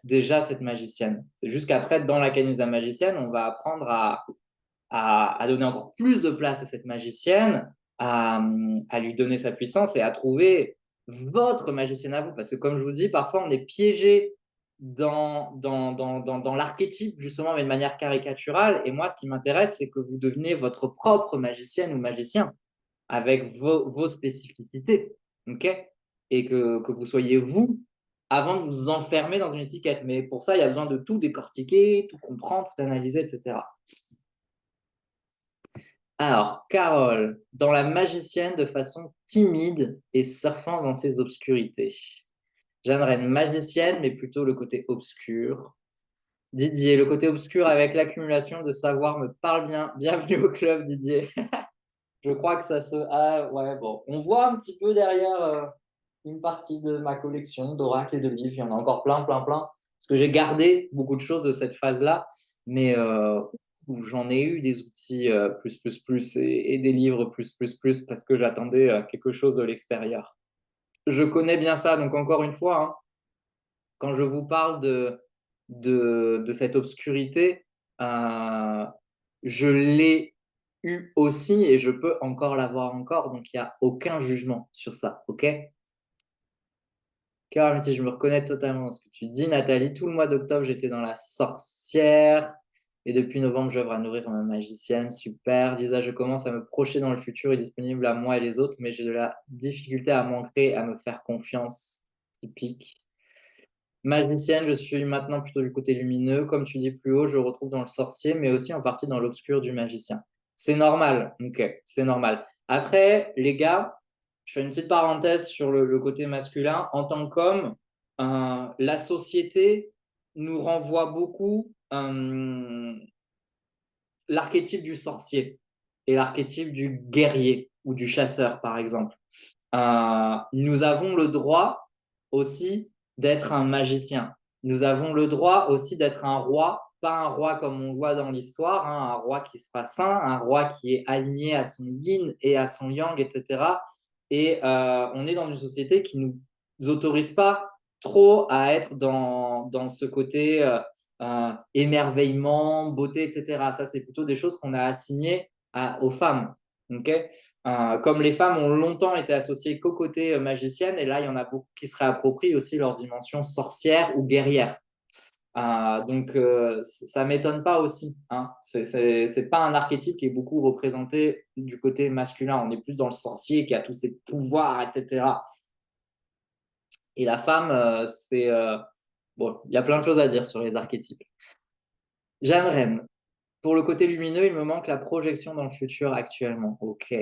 déjà cette magicienne. C'est juste qu'après, dans l'Académie des âmes magiciennes, on va apprendre à donner encore plus de place à cette magicienne, à lui donner sa puissance et à trouver votre magicienne à vous. Parce que comme je vous dis, parfois on est piégé dans l'archétype, justement, mais de manière caricaturale. Et moi, ce qui m'intéresse, c'est que vous deveniez votre propre magicienne ou magicien avec vos spécificités. OK? Et que vous soyez vous avant de vous enfermer dans une étiquette. Mais pour ça, il y a besoin de tout décortiquer, tout comprendre, tout analyser, etc. Alors, Carole, dans la magicienne de façon timide et surfant dans ses obscurités. J'aimerais une magicienne, mais plutôt le côté obscur. Didier, le côté obscur avec l'accumulation de savoir me parle bien. Bienvenue au club, Didier. Je crois que ça se... Ah ouais, bon. On voit un petit peu derrière une partie de ma collection d'oracles et de livres. Il y en a encore plein. Parce que j'ai gardé beaucoup de choses de cette phase-là. Mais où j'en ai eu des outils et des livres parce que j'attendais quelque chose de l'extérieur. Je connais bien ça. Donc encore une fois, quand je vous parle de cette obscurité, euh, je l'ai eu aussi et je peux encore l'avoir encore. Donc il n'y a aucun jugement sur ça. OK? Car si je me reconnais totalement dans ce que tu dis, Nathalie, tout le mois d'octobre, j'étais dans la sorcière. Et depuis novembre, j'œuvre à nourrir ma magicienne. Super. Lisa, je commence à me projeter dans le futur et disponible à moi et les autres, mais j'ai de la difficulté à m'ancrer, à me faire confiance. Typique. Magicienne, je suis maintenant plutôt du côté lumineux. Comme tu dis plus haut, je retrouve dans le sorcier, mais aussi en partie dans l'obscur du magicien. C'est normal, ok, c'est normal. Après, les gars, je fais une petite parenthèse sur le côté masculin. En tant qu'homme, la société nous renvoie beaucoup l'archétype du sorcier et l'archétype du guerrier ou du chasseur, par exemple. Nous avons le droit aussi d'être un magicien. Nous avons le droit aussi d'être un roi, pas un roi comme on voit dans l'histoire, hein, un roi qui sera saint, un roi qui est aligné à son yin et à son yang, etc. Et on est dans une société qui ne nous autorise pas trop à être dans ce côté émerveillement, beauté, etc. Ça, c'est plutôt des choses qu'on a assignées aux femmes. Okay, comme les femmes ont longtemps été associées qu'au côté magicienne, et là, il y en a beaucoup qui se réapproprient aussi leur dimension sorcière ou guerrière. Donc, ça ne m'étonne pas aussi. Hein. C'est pas un archétype qui est beaucoup représenté du côté masculin. On est plus dans le sorcier qui a tous ses pouvoirs, etc. Et la femme, bon, il y a plein de choses à dire sur les archétypes. Jeanne Rem, pour le côté lumineux, il me manque la projection dans le futur actuellement. Ok.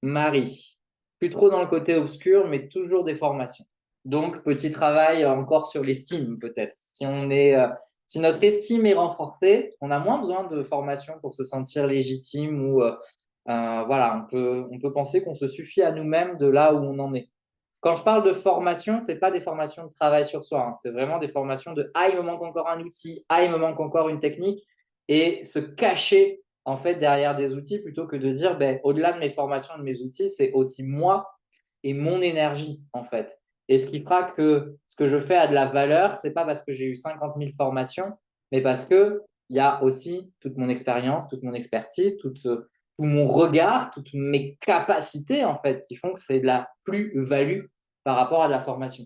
Marie, plus trop dans le côté obscur, mais toujours des formations. Donc, petit travail encore sur l'estime, peut-être. Si notre estime est renforcée, on a moins besoin de formation pour se sentir légitime ou voilà, on peut penser qu'on se suffit à nous-mêmes de là où on en est. Quand je parle de formation, ce n'est pas des formations de travail sur soi, hein. C'est vraiment des formations de ah, il me manque encore un outil, ah, il me manque encore une technique, et se cacher en fait derrière des outils plutôt que de dire ben, au-delà de mes formations et de mes outils, c'est aussi moi et mon énergie en fait. Et ce qui fera que ce que je fais a de la valeur, c'est pas parce que j'ai eu 50 000 formations, mais parce que il y a aussi toute mon expérience, toute mon expertise, tout mon regard, toutes mes capacités en fait qui font que c'est de la plus-value par rapport à de la formation.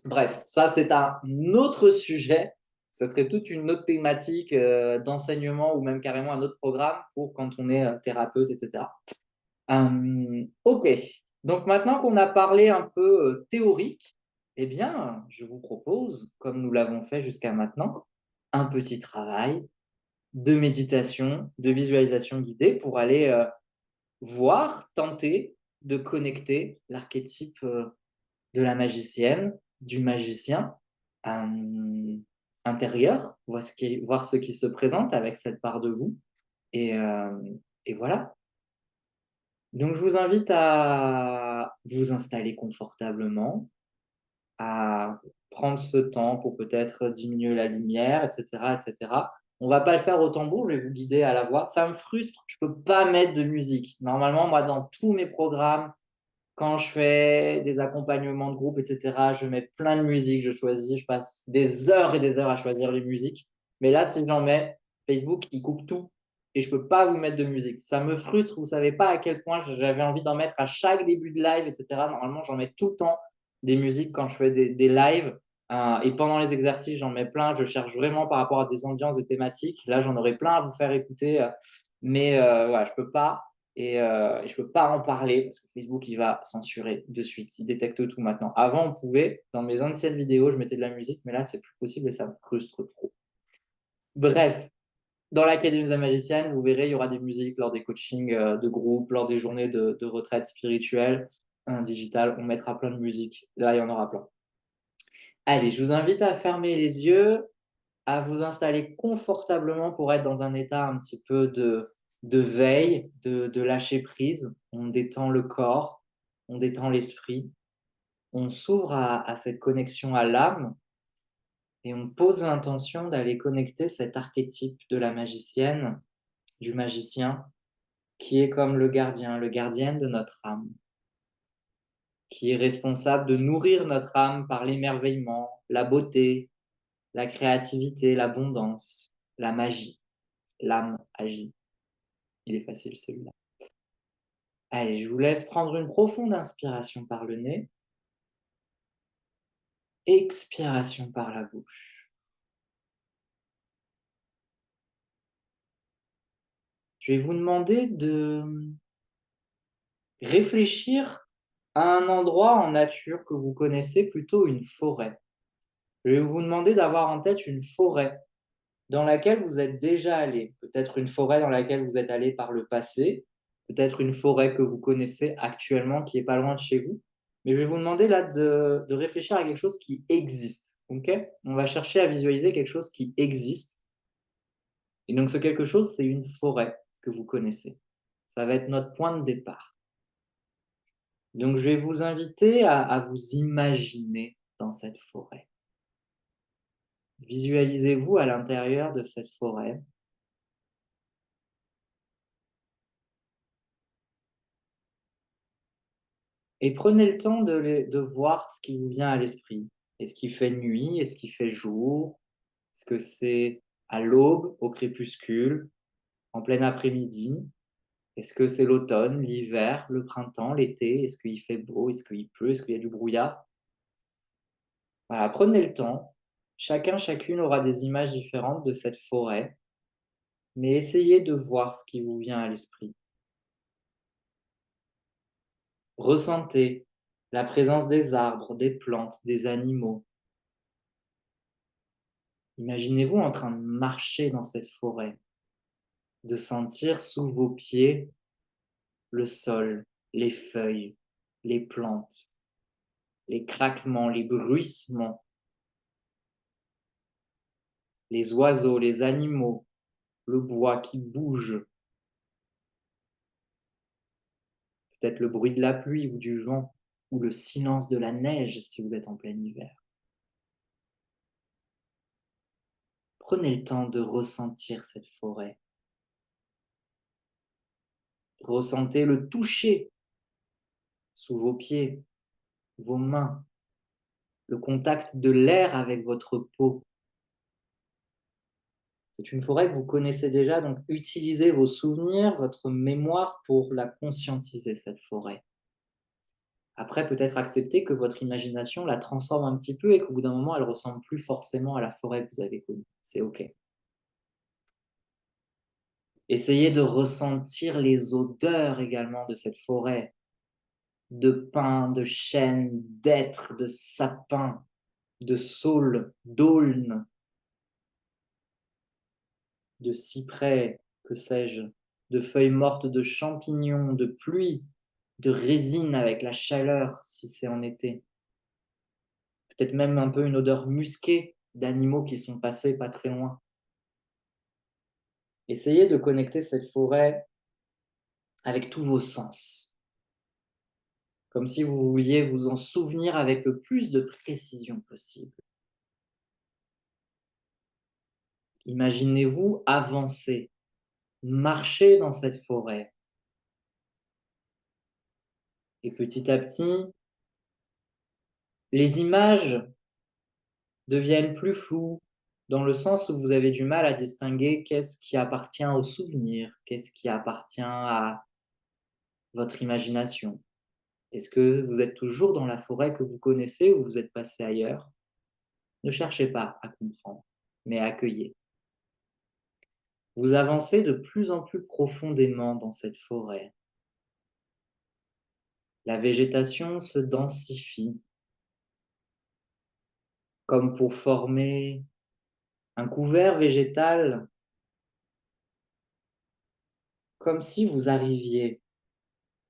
Bref, ça c'est un autre sujet. Ça serait toute une autre thématique d'enseignement ou même carrément un autre programme pour quand on est thérapeute, etc. Ok, donc maintenant qu'on a parlé un peu théorique, eh bien, je vous propose, comme nous l'avons fait jusqu'à maintenant, un petit travail de méditation, de visualisation guidée pour aller voir, tenter de connecter l'archétype de la magicienne, du magicien intérieur, voir ce qui se présente avec cette part de vous. Et, euh, et voilà. Donc, je vous invite à vous installer confortablement, à prendre ce temps pour peut-être diminuer la lumière, etc., etc. On va pas le faire au tambour, je vais vous guider à la voix. Ça me frustre, je peux pas mettre de musique. Normalement, moi, dans tous mes programmes, quand je fais des accompagnements de groupe, etc., je mets plein de musique, je choisis, je passe des heures et des heures à choisir les musiques. Mais là, si j'en mets, Facebook, il coupe tout et je peux pas vous mettre de musique. Ça me frustre, vous savez pas à quel point j'avais envie d'en mettre à chaque début de live, etc. Normalement, j'en mets tout le temps des musiques quand je fais des lives. Et pendant les exercices, j'en mets plein. Je cherche vraiment par rapport à des ambiances et thématiques. Là, j'en aurais plein à vous faire écouter. Mais voilà, je peux pas. Et je ne peux pas en parler parce que Facebook, il va censurer de suite. Il détecte tout maintenant. Avant, on pouvait, dans mes anciennes vidéos, je mettais de la musique, mais là, c'est plus possible et ça me frustre trop. Bref, dans l'Académie des magiciennes, vous verrez, il y aura des musiques lors des coachings de groupe, lors des journées de retraite spirituelle, digitale. On mettra plein de musique. Là, il y en aura plein. Allez, je vous invite à fermer les yeux, à vous installer confortablement pour être dans un état un petit peu de veille, de lâcher prise. On détend le corps, on détend l'esprit, on s'ouvre à cette connexion à l'âme et on pose l'intention d'aller connecter cet archétype de la magicienne, du magicien, qui est comme le gardien, le gardienne de notre âme, qui est responsable de nourrir notre âme par l'émerveillement, la beauté, la créativité, l'abondance, la magie. L'âme agit. Il est facile celui-là. Allez, je vous laisse prendre une profonde inspiration par le nez. Expiration par la bouche. Je vais vous demander de réfléchir à un endroit en nature que vous connaissez, plutôt une forêt. Je vais vous demander d'avoir en tête une forêt dans laquelle vous êtes déjà allé. Peut-être une forêt dans laquelle vous êtes allé par le passé, peut-être une forêt que vous connaissez actuellement qui est pas loin de chez vous. Mais je vais vous demander là de réfléchir à quelque chose qui existe, OK? On va chercher à visualiser quelque chose qui existe et donc ce quelque chose, c'est une forêt que vous connaissez. Ça va être notre point de départ. Donc je vais vous inviter à vous imaginer dans cette forêt. Visualisez-vous à l'intérieur de cette forêt. Et prenez le temps de voir ce qui vous vient à l'esprit. Est-ce qu'il fait nuit? Est-ce qu'il fait jour? Est-ce que c'est à l'aube, au crépuscule, en plein après-midi? Est-ce que c'est l'automne, l'hiver, le printemps, l'été? Est-ce qu'il fait beau? Est-ce qu'il pleut? Est-ce qu'il y a du brouillard? Voilà, prenez le temps. Chacun, chacune aura des images différentes de cette forêt, mais essayez de voir ce qui vous vient à l'esprit. Ressentez la présence des arbres, des plantes, des animaux. Imaginez-vous en train de marcher dans cette forêt, de sentir sous vos pieds le sol, les feuilles, les plantes, les craquements, les bruissements, les oiseaux, les animaux, le bois qui bouge, peut-être le bruit de la pluie ou du vent, ou le silence de la neige si vous êtes en plein hiver. Prenez le temps de ressentir cette forêt. Ressentez le toucher sous vos pieds, vos mains, le contact de l'air avec votre peau. C'est une forêt que vous connaissez déjà, donc utilisez vos souvenirs, votre mémoire pour la conscientiser, cette forêt. Après, peut-être accepter que votre imagination la transforme un petit peu et qu'au bout d'un moment, elle ne ressemble plus forcément à la forêt que vous avez connue. C'est OK. Essayez de ressentir les odeurs également de cette forêt, de pins, de chênes, d'hêtres, de sapins, de saules, d'aulnes, de cyprès, que sais-je, de feuilles mortes, de champignons, de pluie, de résine avec la chaleur si c'est en été. Peut-être même un peu une odeur musquée d'animaux qui sont passés pas très loin. Essayez de connecter cette forêt avec tous vos sens, comme si vous vouliez vous en souvenir avec le plus de précision possible. Imaginez-vous avancer, marcher dans cette forêt et petit à petit, les images deviennent plus floues, dans le sens où vous avez du mal à distinguer qu'est-ce qui appartient au souvenir, qu'est-ce qui appartient à votre imagination. Est-ce que vous êtes toujours dans la forêt que vous connaissez ou vous êtes passé ailleurs? Ne cherchez pas à comprendre, mais accueillez. Vous avancez de plus en plus profondément dans cette forêt. La végétation se densifie, comme pour former un couvert végétal, comme si vous arriviez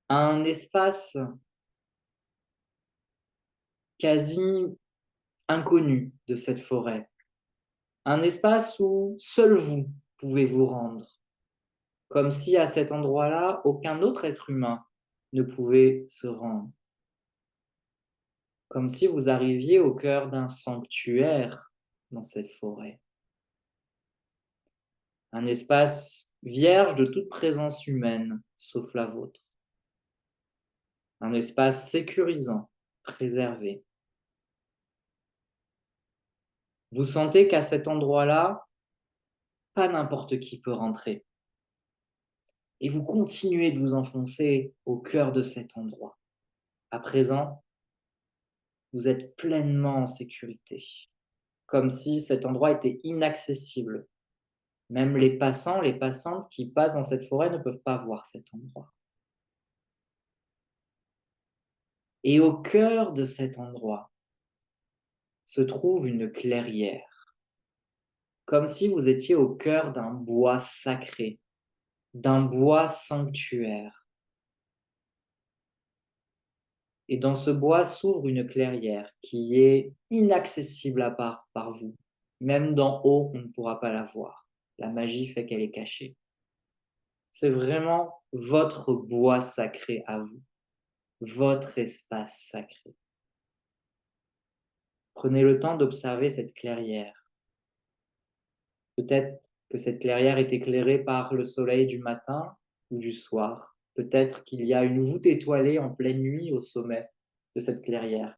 à un espace quasi inconnu de cette forêt. Un espace où seul vous pouvez vous rendre, comme si à cet endroit-là, aucun autre être humain ne pouvait se rendre. Comme si vous arriviez au cœur d'un sanctuaire dans cette forêt. Un espace vierge de toute présence humaine, sauf la vôtre. Un espace sécurisant, préservé. Vous sentez qu'à cet endroit-là, pas n'importe qui peut rentrer. Et vous continuez de vous enfoncer au cœur de cet endroit. À présent, vous êtes pleinement en sécurité, comme si cet endroit était inaccessible. Même les passants, les passantes qui passent dans cette forêt ne peuvent pas voir cet endroit. Et au cœur de cet endroit se trouve une clairière. comme si vous étiez au cœur d'un bois sacré, d'un bois sanctuaire. Et dans ce bois s'ouvre une clairière qui est inaccessible à part par vous. Même d'en haut, on ne pourra pas la voir. La magie fait qu'elle est cachée. C'est vraiment votre bois sacré à vous, votre espace sacré. Prenez le temps d'observer cette clairière. Peut-être que cette clairière est éclairée par le soleil du matin ou du soir. Peut-être qu'il y a une voûte étoilée en pleine nuit au sommet de cette clairière.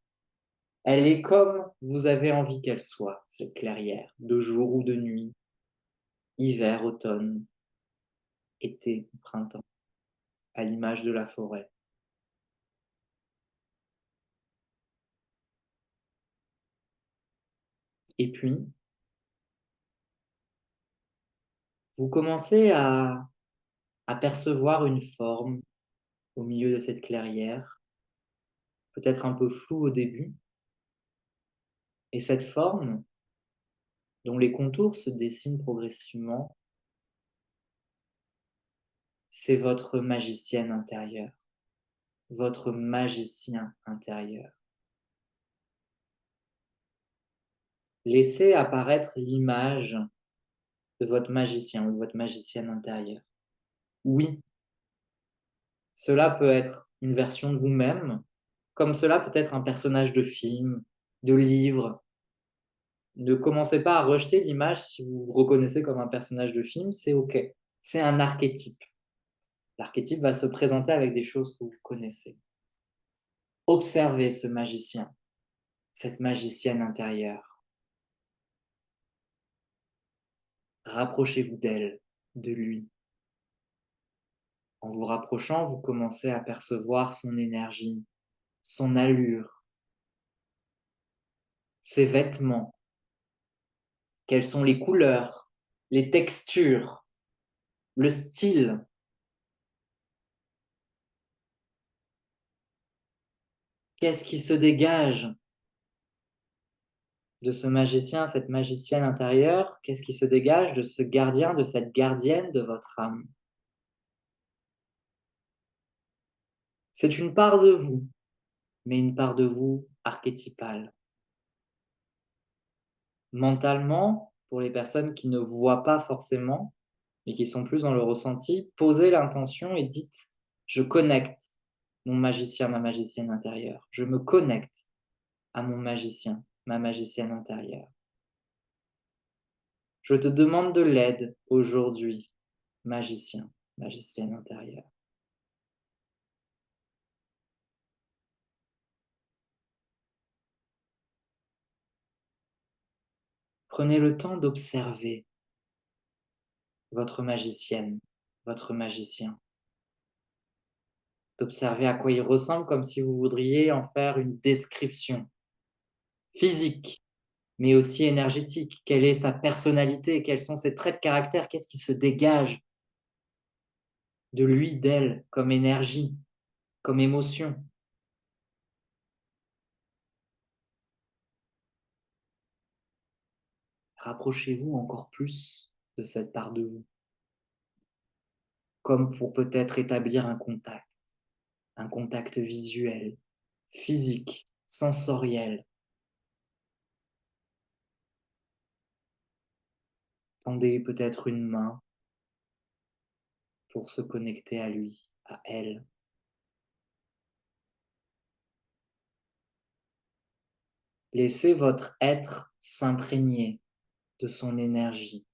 Elle est comme vous avez envie qu'elle soit, cette clairière, de jour ou de nuit, hiver, automne, été, printemps, à l'image de la forêt. Et puis, vous commencez à apercevoir une forme au milieu de cette clairière, peut-être un peu floue au début. Et cette forme, dont les contours se dessinent progressivement, c'est votre magicienne intérieure, votre magicien intérieur. Laissez apparaître l'image de votre magicien ou de votre magicienne intérieure. Oui, cela peut être une version de vous-même, comme cela peut être un personnage de film, de livre. Ne commencez pas à rejeter l'image si vous vous reconnaissez comme un personnage de film, c'est OK. C'est un archétype. L'archétype va se présenter avec des choses que vous connaissez. Observez ce magicien, cette magicienne intérieure. Rapprochez-vous d'elle, de lui. En vous rapprochant, vous commencez à percevoir son énergie, son allure, ses vêtements, quelles sont les couleurs, les textures, le style. Qu'est-ce qui se dégage de ce magicien, cette magicienne intérieure? Qu'est-ce qui se dégage de ce gardien, de cette gardienne de votre âme? C'est une part de vous, mais une part de vous archétypale. Mentalement, pour les personnes qui ne voient pas forcément, mais qui sont plus dans le ressenti, posez l'intention et dites: je connecte mon magicien, ma magicienne intérieure. Je me connecte à mon magicien, ma magicienne intérieure. Je te demande de l'aide aujourd'hui, magicien, magicienne intérieure. Prenez le temps d'observer votre magicienne, votre magicien, d'observer à quoi il ressemble comme si vous voudriez en faire une description physique, mais aussi énergétique. Quelle est sa personnalité? Quels sont ses traits de caractère? Qu'est-ce qui se dégage de lui, d'elle, comme énergie, comme émotion? Rapprochez-vous encore plus de cette part de vous, comme pour peut-être établir un contact visuel, physique, sensoriel. Tendez peut-être une main pour se connecter à lui, à elle. Laissez votre être s'imprégner de son énergie.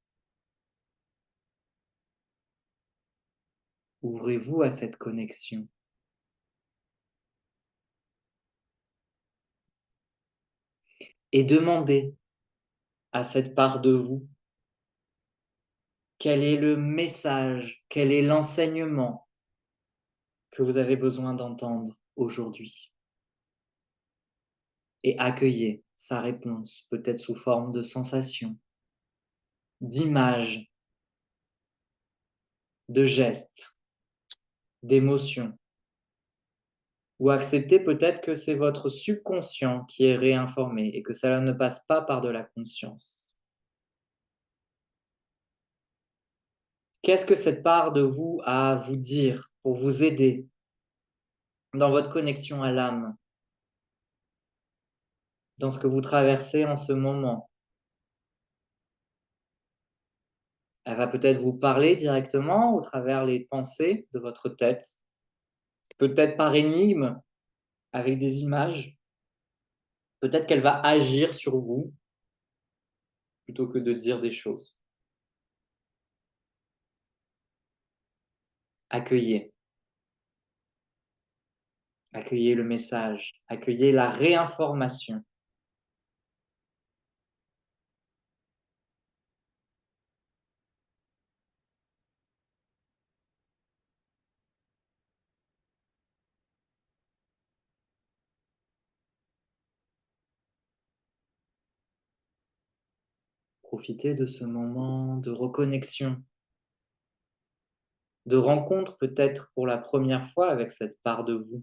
Ouvrez-vous à cette connexion. Et demandez à cette part de vous quel est le message, quel est l'enseignement que vous avez besoin d'entendre aujourd'hui. Et accueillez sa réponse, peut-être sous forme de sensation, d'image, de gestes, d'émotions. Ou acceptez peut-être que c'est votre subconscient qui est réinformé et que cela ne passe pas par de la conscience. Qu'est-ce que cette part de vous a à vous dire pour vous aider dans votre connexion à l'âme, dans ce que vous traversez en ce moment? Elle va peut-être vous parler directement au travers les pensées de votre tête, peut-être par énigme, avec des images. Peut-être qu'elle va agir sur vous plutôt que de dire des choses. Accueillez, accueillez le message, accueillez la réinformation. Profitez de ce moment de reconnexion, de rencontre peut-être pour la première fois avec cette part de vous.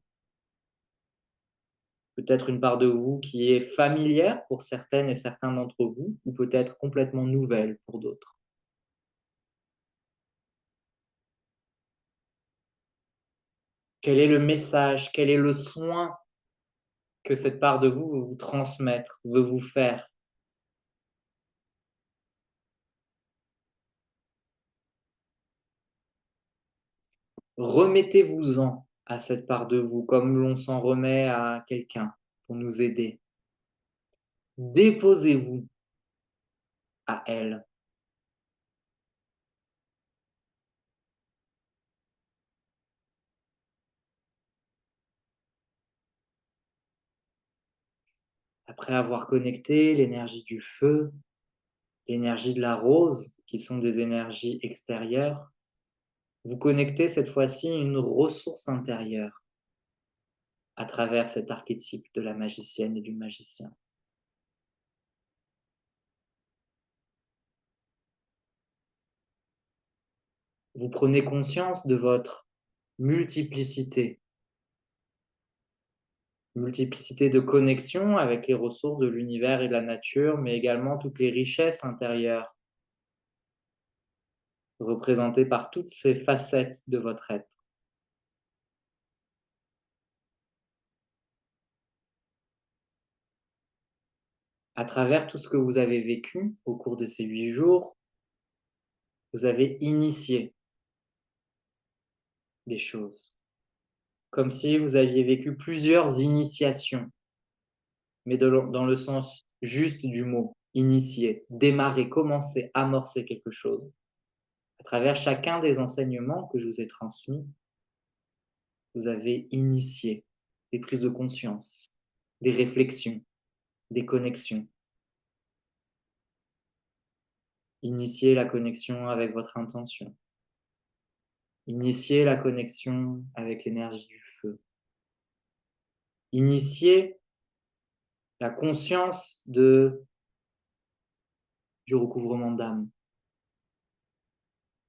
Peut-être une part de vous qui est familière pour certaines et certains d'entre vous, ou peut-être complètement nouvelle pour d'autres. Quel est le message, quel est le soin que cette part de vous veut vous transmettre, veut vous faire? Remettez-vous-en à cette part de vous comme l'on s'en remet à quelqu'un pour nous aider. Déposez-vous à elle. Après avoir connecté l'énergie du feu, l'énergie de la rose, qui sont des énergies extérieures, vous connectez cette fois-ci une ressource intérieure à travers cet archétype de la magicienne et du magicien. Vous prenez conscience de votre multiplicité, multiplicité de connexions avec les ressources de l'univers et de la nature, mais également toutes les richesses intérieures représentées par toutes ces facettes de votre être. À travers tout ce que vous avez vécu au cours de ces 8 jours, vous avez initié des choses, comme si vous aviez vécu plusieurs initiations, mais dans le sens juste du mot, initier, démarrer, commencer, amorcer quelque chose. À travers chacun des enseignements que je vous ai transmis, vous avez initié des prises de conscience, des réflexions, des connexions. Initier la connexion avec votre intention. Initier la connexion avec l'énergie du feu. Initier la conscience du recouvrement d'âme.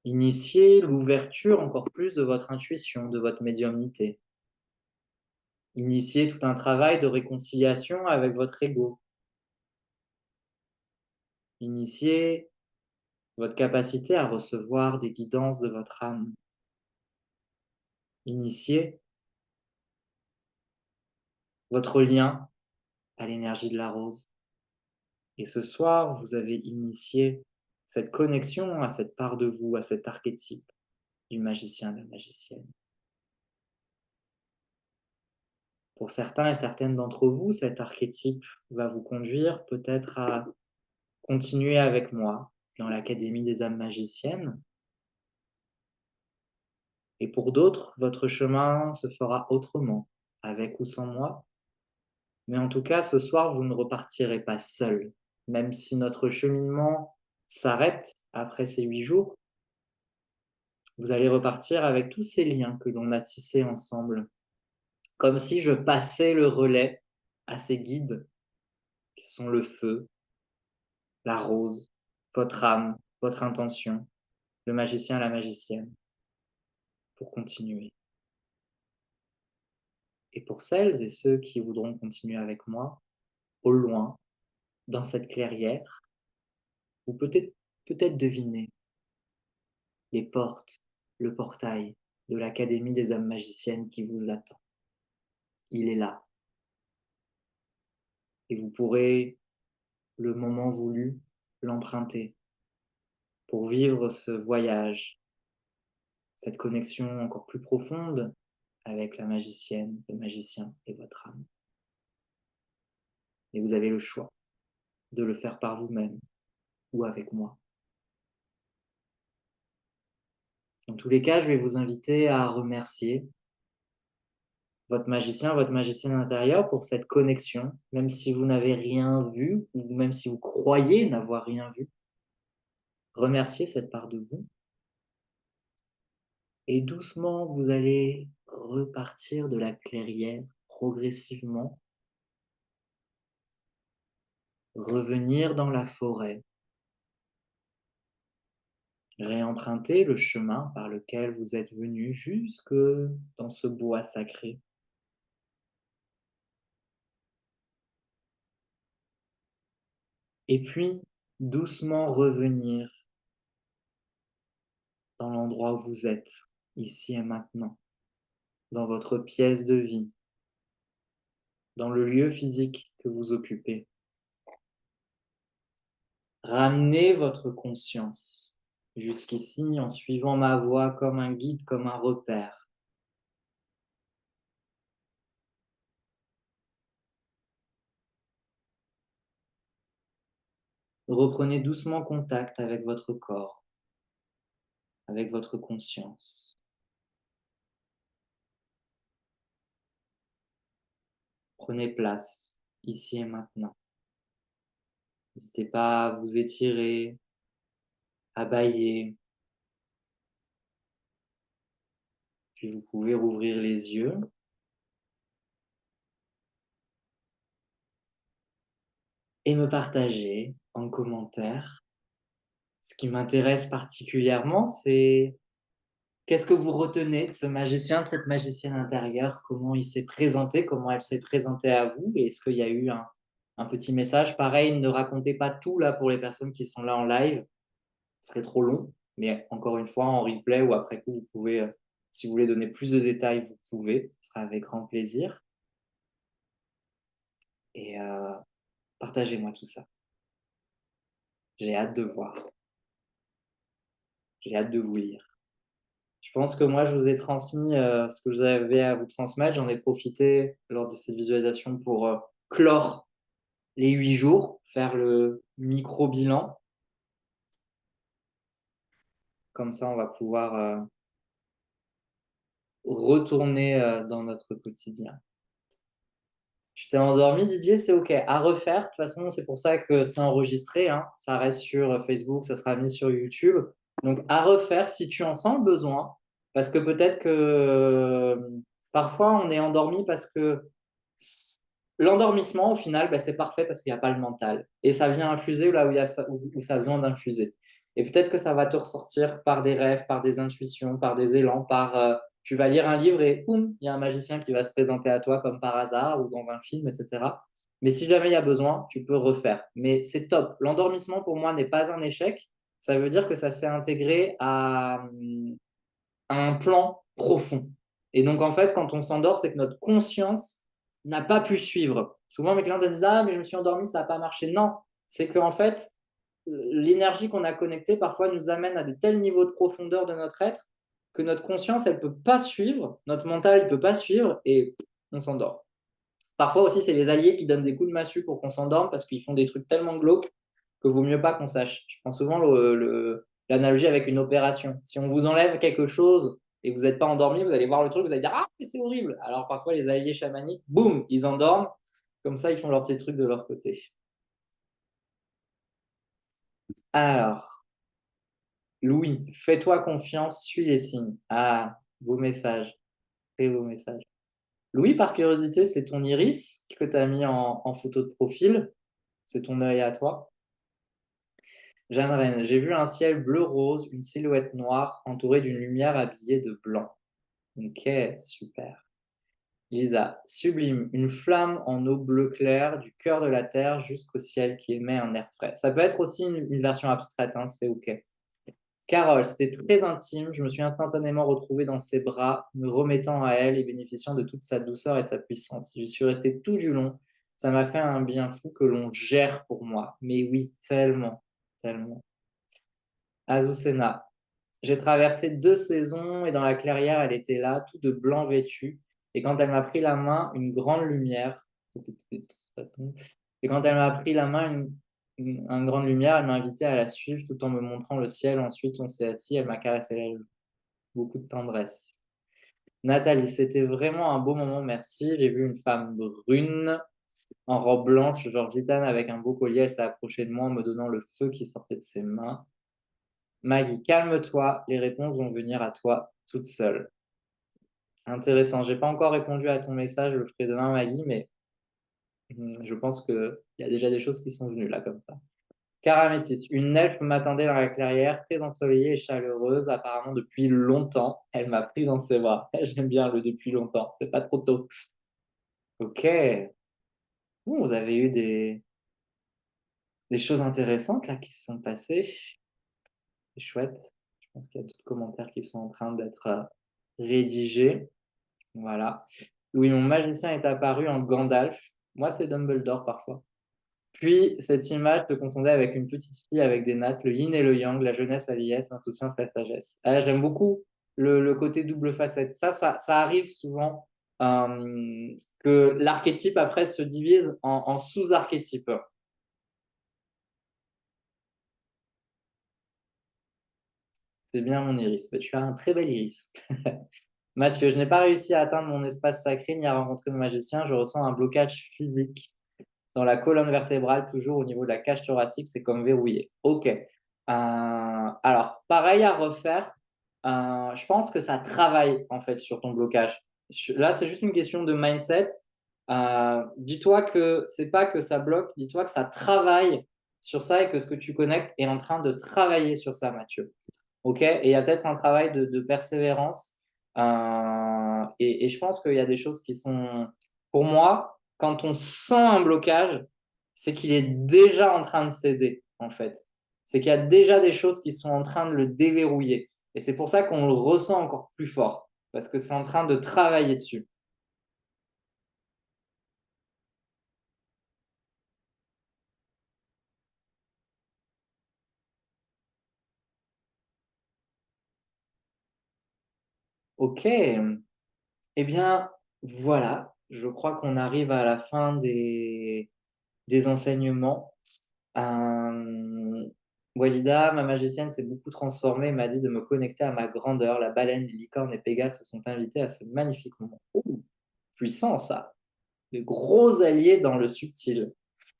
Initier l'ouverture encore plus de votre intuition, de votre médiumnité. Initier tout un travail de réconciliation avec votre ego. Initier votre capacité à recevoir des guidances de votre âme. Initier votre lien à l'énergie de la rose. Et ce soir, vous avez initié cette connexion à cette part de vous, à cet archétype du magicien, de la magicienne. Pour certains et certaines d'entre vous, cet archétype va vous conduire peut-être à continuer avec moi dans l'Académie des âmes magiciennes. Et pour d'autres, votre chemin se fera autrement, avec ou sans moi. Mais en tout cas, ce soir, vous ne repartirez pas seul. Même si notre cheminement s'arrête après ces 8 jours, vous allez repartir avec tous ces liens que l'on a tissés ensemble. Comme si je passais le relais à ces guides qui sont le feu, la rose, votre âme, votre intention, le magicien, la magicienne, pour continuer. Et pour celles et ceux qui voudront continuer avec moi, au loin, dans cette clairière, vous peut-être deviner les portes, le portail de l'Académie des âmes magiciennes qui vous attend. Il est là. Et vous pourrez, le moment voulu, l'emprunter pour vivre ce voyage, cette connexion encore plus profonde avec la magicienne, le magicien et votre âme. Et vous avez le choix de le faire par vous-même ou avec moi. Dans tous les cas, je vais vous inviter à remercier votre magicien, votre magicienne intérieure pour cette connexion, même si vous n'avez rien vu ou même si vous croyez n'avoir rien vu. Remerciez cette part de vous. Et doucement, vous allez repartir de la clairière progressivement, revenir dans la forêt, réemprunter le chemin par lequel vous êtes venu jusque dans ce bois sacré. Et puis, doucement revenir dans l'endroit où vous êtes, ici et maintenant, dans votre pièce de vie, dans le lieu physique que vous occupez. Ramenez votre conscience jusqu'ici en suivant ma voix comme un guide, comme un repère. Reprenez doucement contact avec votre corps, avec votre conscience. Prenez place, ici et maintenant. N'hésitez pas à vous étirer, à bâiller. Puis vous pouvez rouvrir les yeux. Et me partager en commentaire. Ce qui m'intéresse particulièrement, c'est qu'est-ce que vous retenez de ce magicien, de cette magicienne intérieure? Comment il s'est présenté? Comment elle s'est présentée à vous? Et est-ce qu'il y a eu un petit message? Pareil, ne racontez pas tout là pour les personnes qui sont là en live. Ce serait trop long. Mais encore une fois, en replay ou après coup, vous pouvez, si vous voulez donner plus de détails, vous pouvez. Ce sera avec grand plaisir. Et partagez-moi tout ça. J'ai hâte de voir. J'ai hâte de vous lire. Je pense que moi, je vous ai transmis ce que j'avais à vous transmettre. J'en ai profité lors de cette visualisation pour clore les 8 jours, faire le micro-bilan. Comme ça, on va pouvoir retourner dans notre quotidien. Je t'ai endormi, Didier, c'est OK. À refaire, de toute façon, c'est pour ça que c'est enregistré. Hein. Ça reste sur Facebook, ça sera mis sur YouTube. Donc, à refaire si tu en sens le besoin. Parce que peut-être que parfois, on est endormi parce que l'endormissement, au final, bah, c'est parfait parce qu'il n'y a pas le mental. Et ça vient infuser là où, où ça a besoin d'infuser. Et peut-être que ça va te ressortir par des rêves, par des intuitions, par des élans, par tu vas lire un livre et boum, il y a un magicien qui va se présenter à toi comme par hasard ou dans un film, etc. Mais si jamais il y a besoin, tu peux refaire. Mais c'est top. L'endormissement, pour moi, n'est pas un échec. Ça veut dire que ça s'est intégré à un plan profond. Et donc, en fait, quand on s'endort, c'est que notre conscience n'a pas pu suivre. Souvent, mes clients me disent: ah, mais je me suis endormi, ça n'a pas marché. Non, c'est qu'en fait, l'énergie qu'on a connectée parfois nous amène à des tels niveaux de profondeur de notre être que notre conscience, elle ne peut pas suivre, notre mental ne peut pas suivre et on s'endort. Parfois aussi, c'est les alliés qui donnent des coups de massue pour qu'on s'endorme parce qu'ils font des trucs tellement glauques que vaut mieux pas qu'on sache. Je prends souvent l'analogie avec une opération. Si on vous enlève quelque chose et que vous n'êtes pas endormi, vous allez voir le truc, vous allez dire: ah, mais c'est horrible. Alors parfois, les alliés chamaniques, boum, ils endorment. Comme ça, ils font leur petit truc de leur côté. Alors, Louis, fais-toi confiance, suis les signes. Ah, beau message, très beau message. Louis, par curiosité, c'est ton iris que tu as mis en photo de profil. C'est ton œil à toi. Jeanne Rennes, j'ai vu un ciel bleu-rose, une silhouette noire entourée d'une lumière habillée de blanc. Ok, super. Lisa, sublime, une flamme en eau bleu clair du cœur de la terre jusqu'au ciel qui émet un air frais. Ça peut être aussi une version abstraite, hein, c'est ok. Carole, c'était très intime. Je me suis instantanément retrouvée dans ses bras, me remettant à elle et bénéficiant de toute sa douceur et de sa puissance. J'y suis restée tout du long. Ça m'a fait un bien fou que l'on gère pour moi. Mais oui, tellement, tellement. Azucena, j'ai traversé 2 saisons et dans la clairière, elle était là, tout de blanc vêtue. Et quand elle m'a pris la main, une grande lumière. Et quand elle m'a pris la main, une grande lumière, elle m'a invité à la suivre tout en me montrant le ciel. Ensuite, on s'est assis, elle m'a caressé la joue. Beaucoup de tendresse. Nathalie, c'était vraiment un beau moment, merci. J'ai vu une femme brune en robe blanche, genre gitane, avec un beau collier. Elle s'est approchée de moi en me donnant le feu qui sortait de ses mains. Maggie, calme-toi, les réponses vont venir à toi toute seule. Intéressant. J'ai pas encore répondu à ton message, je le ferai demain, Maggie, mais je pense qu'il y a déjà des choses qui sont venues là comme ça. Caramétis, une elfe m'attendait dans la clairière, très ensoleillée et chaleureuse, apparemment depuis longtemps. Elle m'a pris dans ses bras. J'aime bien le depuis longtemps, c'est pas trop tôt. Ok. Vous avez eu des choses intéressantes là qui se sont passées. C'est chouette. Je pense qu'il y a d'autres commentaires qui sont en train d'être rédigés. Voilà. Oui, mon magicien est apparu en Gandalf. Moi, c'est Dumbledore parfois. Puis, cette image se confondait avec une petite fille avec des nattes, le yin et le yang, la jeunesse, la vieillesse, l'insouciance, la sagesse. Ah, j'aime beaucoup le côté double facette. Ça arrive souvent que l'archétype après se divise en sous-archétypes. C'est bien mon iris. Mais tu as un très bel iris. Mathieu, je n'ai pas réussi à atteindre mon espace sacré ni à rencontrer mon magicien. Je ressens un blocage physique dans la colonne vertébrale, toujours au niveau de la cage thoracique, c'est comme verrouillé. Ok. Alors, pareil à refaire. Je pense que ça travaille en fait sur ton blocage. Là, c'est juste une question de mindset. Dis-toi que c'est pas que ça bloque, dis-toi que ça travaille sur ça et que ce que tu connectes est en train de travailler sur ça, Mathieu. Ok? Et il y a peut-être un travail de persévérance. Et je pense qu'il y a des choses qui sont, pour moi, quand on sent un blocage, c'est qu'il est déjà en train de céder, en fait. C'est qu'il y a déjà des choses qui sont en train de le déverrouiller. Et c'est pour ça qu'on le ressent encore plus fort, parce que c'est en train de travailler dessus. Ok. Eh bien, voilà. Je crois qu'on arrive à la fin des enseignements. Euh, Walida, ma magicienne s'est beaucoup transformée et m'a dit de me connecter à ma grandeur. La baleine, les licornes et Pégase se sont invités à ce magnifique moment. Oh, puissant ça. Les gros alliés dans le subtil.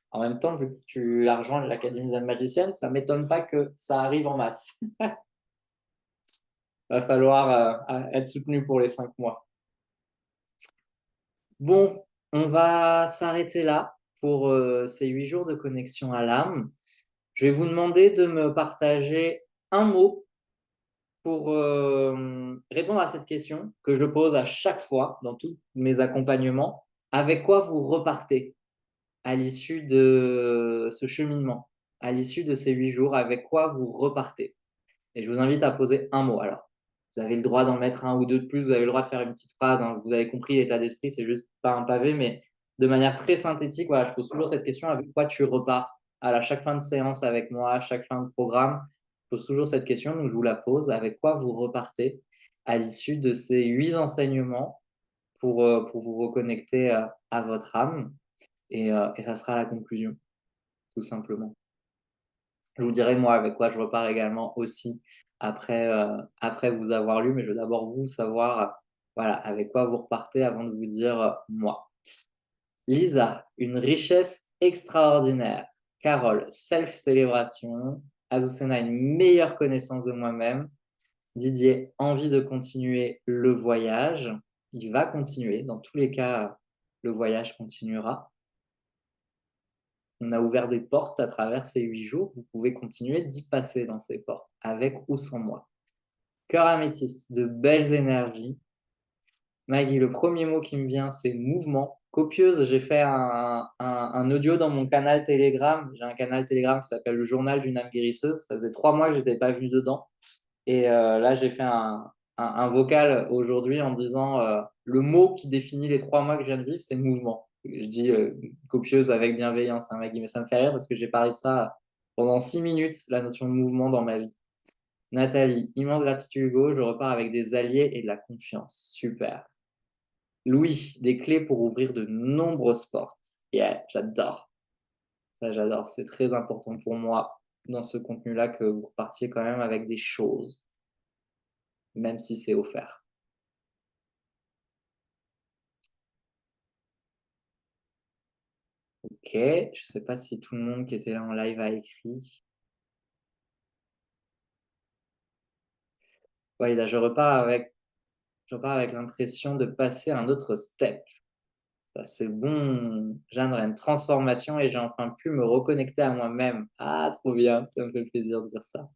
En même temps, vu que tu as rejoint l'Académie des magiciennes, ça ne m'étonne pas que ça arrive en masse. Va falloir être soutenu pour les 5 mois. Bon, on va s'arrêter là pour ces 8 jours de connexion à l'âme. Je vais vous demander de me partager un mot pour répondre à cette question que je pose à chaque fois dans tous mes accompagnements. Avec quoi vous repartez à l'issue de ce cheminement, à l'issue de ces 8 jours, avec quoi vous repartez? Et je vous invite à poser un mot. Alors, vous avez le droit d'en mettre un ou deux de plus, vous avez le droit de faire une petite phrase, hein. Vous avez compris l'état d'esprit, c'est juste pas un pavé, mais de manière très synthétique, voilà, je pose toujours cette question, avec quoi tu repars à chaque fin de séance avec moi, à chaque fin de programme, je pose toujours cette question, donc je vous la pose, avec quoi vous repartez à l'issue de ces 8 enseignements pour vous reconnecter à votre âme, et ça sera la conclusion, tout simplement. Je vous dirai moi avec quoi je repars également aussi après vous avoir lu, mais je veux d'abord vous savoir voilà, avec quoi vous repartez avant de vous dire moi. Lisa, une richesse extraordinaire. Carole, self-célébration. Azucena, une meilleure connaissance de moi-même. Didier, envie de continuer le voyage. Il va continuer. Dans tous les cas, le voyage continuera. On a ouvert des portes à travers ces 8 jours. Vous pouvez continuer d'y passer dans ces portes, avec ou sans moi. Cœur améthyste, de belles énergies. Maggie, le premier mot qui me vient, c'est mouvement. Copieuse, j'ai fait un audio dans mon canal Telegram. J'ai un canal Telegram qui s'appelle le Journal d'une âme guérisseuse. Ça faisait 3 mois que je n'étais pas venu dedans. Et là, j'ai fait un vocal aujourd'hui en disant le mot qui définit les 3 mois que je viens de vivre, c'est mouvement. Je dis copieuse avec bienveillance, hein, Maggie, mais ça me fait rire parce que j'ai parlé de ça pendant 6 minutes, la notion de mouvement dans ma vie. Nathalie, immense gratitude Hugo, je repars avec des alliés et de la confiance. Super. Louis, des clés pour ouvrir de nombreuses portes. Yeah, j'adore. Ça, j'adore. C'est très important pour moi dans ce contenu-là que vous repartiez quand même avec des choses, même si c'est offert. Ok, je sais pas si tout le monde qui était là en live a écrit. Ouais, là, je repars avec l'impression de passer un autre step. Ça, c'est bon. J'aimerais une transformation et j'ai enfin pu me reconnecter à moi-même. Ah, trop bien. Ça me fait plaisir de dire ça.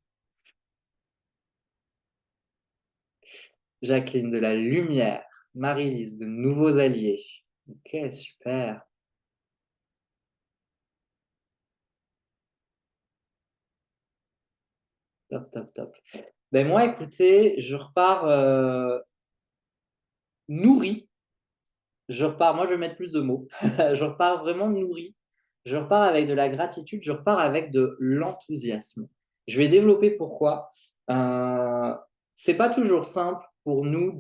Jacqueline, de la lumière. Marie-Lise, de nouveaux alliés. Ok, super. Top, top, top. Ben moi, écoutez, je repars nourri. Moi, je vais mettre plus de mots. Je repars vraiment nourri. Je repars avec de la gratitude. Je repars avec de l'enthousiasme. Je vais développer pourquoi. Euh, c'est pas toujours simple pour nous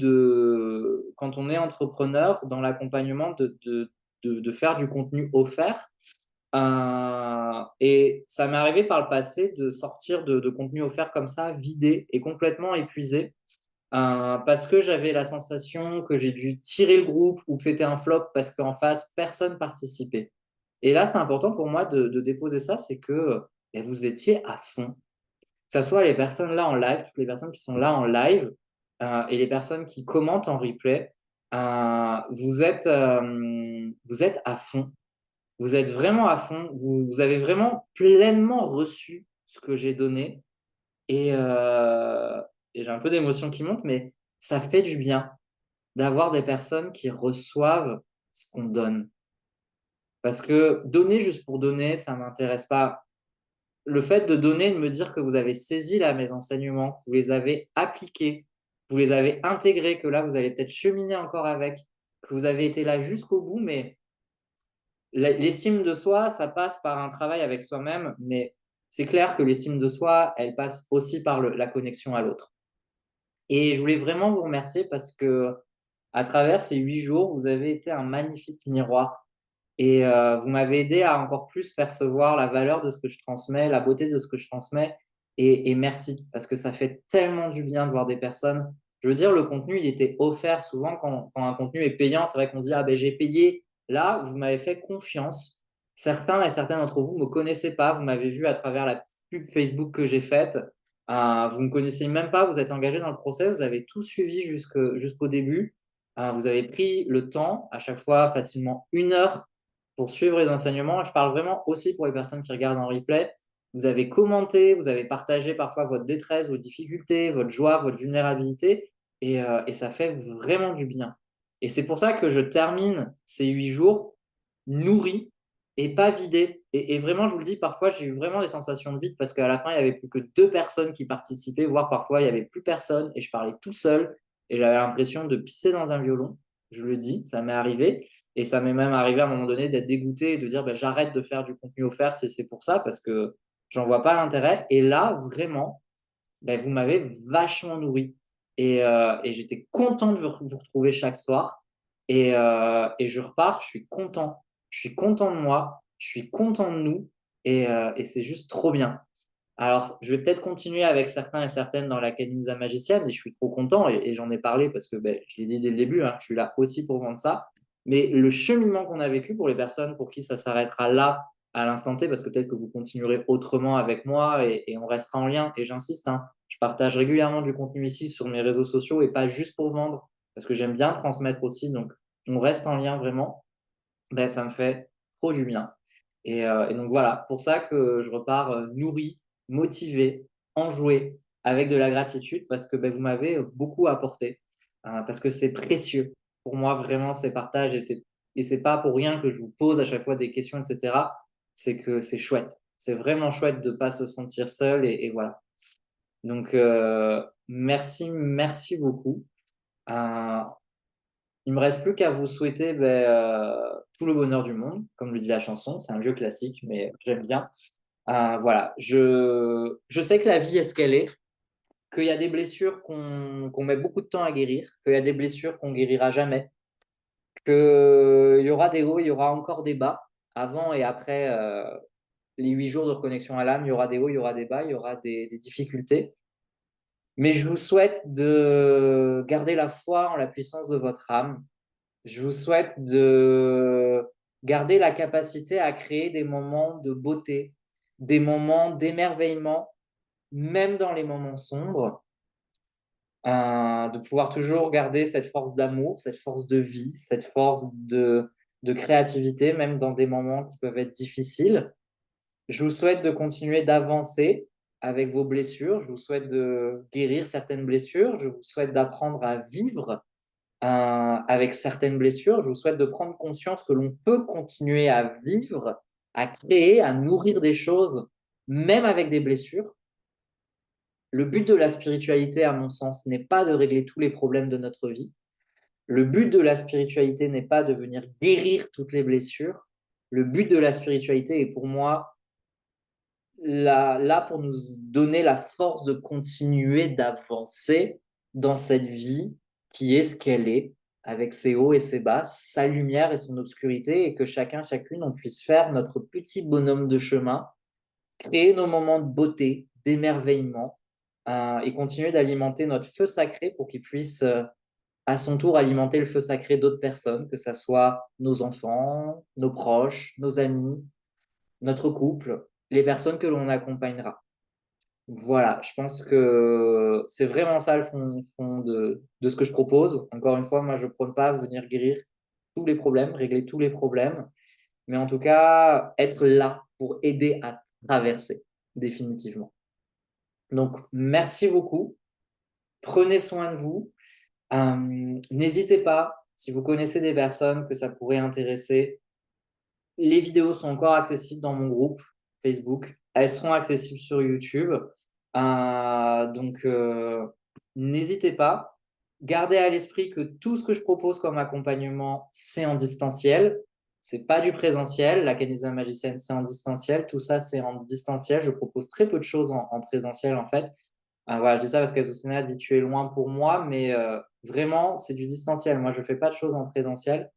quand on est entrepreneur, dans l'accompagnement, de faire du contenu offert. Et ça m'est arrivé par le passé de sortir de contenu offert comme ça, vidé et complètement épuisé. Parce que j'avais la sensation que j'ai dû tirer le groupe ou que c'était un flop parce qu'en face, personne participait. Et là, c'est important pour moi de déposer ça, c'est que vous étiez à fond. Que ce soit les personnes là en live, toutes les personnes qui sont là en live et les personnes qui commentent en replay, vous êtes à fond. Vous êtes vraiment à fond. Vous avez vraiment pleinement reçu ce que j'ai donné. Et, euh, et j'ai un peu d'émotion qui monte, mais ça fait du bien d'avoir des personnes qui reçoivent ce qu'on donne. Parce que donner juste pour donner, ça ne m'intéresse pas. Le fait de donner, de me dire que vous avez saisi là mes enseignements, que vous les avez appliqués, que vous les avez intégrés, que là vous allez peut-être cheminer encore avec, que vous avez été là jusqu'au bout, mais l'estime de soi, ça passe par un travail avec soi-même, mais c'est clair que l'estime de soi, elle passe aussi par la connexion à l'autre. Et je voulais vraiment vous remercier parce que à travers ces 8 jours, vous avez été un magnifique miroir et vous m'avez aidé à encore plus percevoir la valeur de ce que je transmets, la beauté de ce que je transmets. Et merci parce que ça fait tellement du bien de voir des personnes. Je veux dire, le contenu, il était offert souvent quand un contenu est payant. C'est vrai qu'on dit, ah ben j'ai payé. Là, vous m'avez fait confiance. Certains et certaines d'entre vous ne me connaissaient pas. Vous m'avez vu à travers la petite pub Facebook que j'ai faite. Vous ne me connaissez même pas. Vous êtes engagé dans le procès. Vous avez tout suivi jusqu'au début. Vous avez pris le temps, à chaque fois facilement 1 heure pour suivre les enseignements. Je parle vraiment aussi pour les personnes qui regardent en replay. Vous avez commenté, vous avez partagé parfois votre détresse, vos difficultés, votre joie, votre vulnérabilité, et ça fait vraiment du bien. Et c'est pour ça que je termine ces 8 jours nourris et pas vidés. Et vraiment, je vous le dis, parfois, j'ai eu vraiment des sensations de vide parce qu'à la fin, il n'y avait plus que 2 personnes qui participaient, voire parfois, il n'y avait plus personne et je parlais tout seul et j'avais l'impression de pisser dans un violon. Je le dis, ça m'est arrivé. Et ça m'est même arrivé à un moment donné d'être dégoûté et de dire bah, j'arrête de faire du contenu offert si c'est pour ça parce que j'en vois pas l'intérêt. Et là, vraiment, bah, vous m'avez vachement nourri. Et j'étais content de vous retrouver chaque soir. Et je repars, je suis content. Je suis content de moi, je suis content de nous. Et c'est juste trop bien. Alors, je vais peut-être continuer avec certains et certaines dans l'Académie Magicienne et je suis trop content et j'en ai parlé parce que ben, je l'ai dit dès le début, hein, je suis là aussi pour vendre ça. Mais le cheminement qu'on a vécu pour les personnes pour qui ça s'arrêtera là à l'instant T, parce que peut-être que vous continuerez autrement avec moi et on restera en lien. Et j'insiste, hein, je partage régulièrement du contenu ici sur mes réseaux sociaux et pas juste pour vendre, parce que j'aime bien transmettre aussi. Donc, on reste en lien vraiment. Ben, ça me fait trop du bien. Et donc voilà, pour ça que je repars nourri, motivé, enjoué, avec de la gratitude, parce que ben, vous m'avez beaucoup apporté, parce que c'est précieux. Pour moi, vraiment, ces partages, et c'est pas pour rien que je vous pose à chaque fois des questions, etc. C'est que c'est chouette. C'est vraiment chouette de ne pas se sentir seul, et voilà. Donc, merci, merci beaucoup. Euh, il me reste plus qu'à vous souhaiter tout le bonheur du monde, comme le dit la chanson. C'est un vieux classique, mais j'aime bien. Voilà, je sais que la vie est ce qu'elle est, qu'il y a des blessures qu'on met beaucoup de temps à guérir, qu'il y a des blessures qu'on guérira jamais, qu'il y aura des hauts, il y aura encore des bas, avant et après les 8 jours de reconnexion à l'âme, il y aura des hauts, il y aura des bas, il y aura des difficultés. Mais je vous souhaite de garder la foi en la puissance de votre âme. Je vous souhaite de garder la capacité à créer des moments de beauté, des moments d'émerveillement, même dans les moments sombres, de pouvoir toujours garder cette force d'amour, cette force de vie, cette force de créativité, même dans des moments qui peuvent être difficiles. Je vous souhaite de continuer d'avancer avec vos blessures. Je vous souhaite de guérir certaines blessures. Je vous souhaite d'apprendre à vivre avec certaines blessures. Je vous souhaite de prendre conscience que l'on peut continuer à vivre, à créer, à nourrir des choses, même avec des blessures. Le but de la spiritualité, à mon sens, n'est pas de régler tous les problèmes de notre vie. Le but de la spiritualité n'est pas de venir guérir toutes les blessures. Le but de la spiritualité est pour moi là pour nous donner la force de continuer d'avancer dans cette vie qui est ce qu'elle est, avec ses hauts et ses bas, sa lumière et son obscurité, et que chacun, chacune, on puisse faire notre petit bonhomme de chemin, créer nos moments de beauté, d'émerveillement, et continuer d'alimenter notre feu sacré pour qu'il puisse, à son tour, alimenter le feu sacré d'autres personnes, que ce soit nos enfants, nos proches, nos amis, notre couple, les personnes que l'on accompagnera. Voilà, je pense que c'est vraiment ça le fond de ce que je propose. Encore une fois, moi, je ne prône pas venir guérir tous les problèmes, régler tous les problèmes, mais en tout cas, être là pour aider à traverser, définitivement. Donc, merci beaucoup. Prenez soin de vous. N'hésitez pas, si vous connaissez des personnes que ça pourrait intéresser, les vidéos sont encore accessibles dans mon groupe Facebook. Elles seront accessibles sur YouTube. Donc, n'hésitez pas. Gardez à l'esprit que tout ce que je propose comme accompagnement, c'est en distanciel. C'est pas du présentiel. La Canisa magicienne, c'est en distanciel. Tout ça, c'est en distanciel. Je propose très peu de choses en présentiel, en fait. Voilà, je dis ça parce qu'Azucena dit tu es loin pour moi, mais vraiment, c'est du distanciel. Moi, je ne fais pas de choses en présentiel.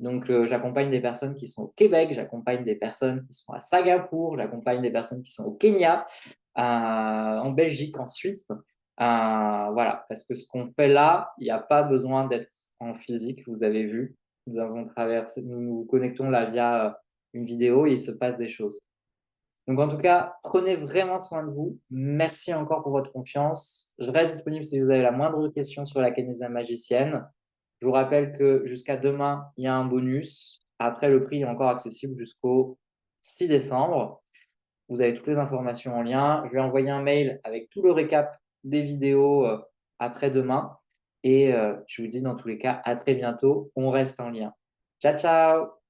Donc, j'accompagne des personnes qui sont au Québec, j'accompagne des personnes qui sont à Singapour, j'accompagne des personnes qui sont au Kenya, en Belgique, en Suisse. Voilà, parce que ce qu'on fait là, il n'y a pas besoin d'être en physique, vous avez vu. Nous avons traversé, nous nous connectons là via une vidéo et il se passe des choses. Donc, en tout cas, prenez vraiment soin de vous. Merci encore pour votre confiance. Je reste disponible si vous avez la moindre question sur la Canisa magicienne. Je vous rappelle que jusqu'à demain, il y a un bonus. Après, le prix est encore accessible jusqu'au 6 décembre. Vous avez toutes les informations en lien. Je vais envoyer un mail avec tout le récap des vidéos après-demain. Et je vous dis dans tous les cas, à très bientôt. On reste en lien. Ciao, ciao!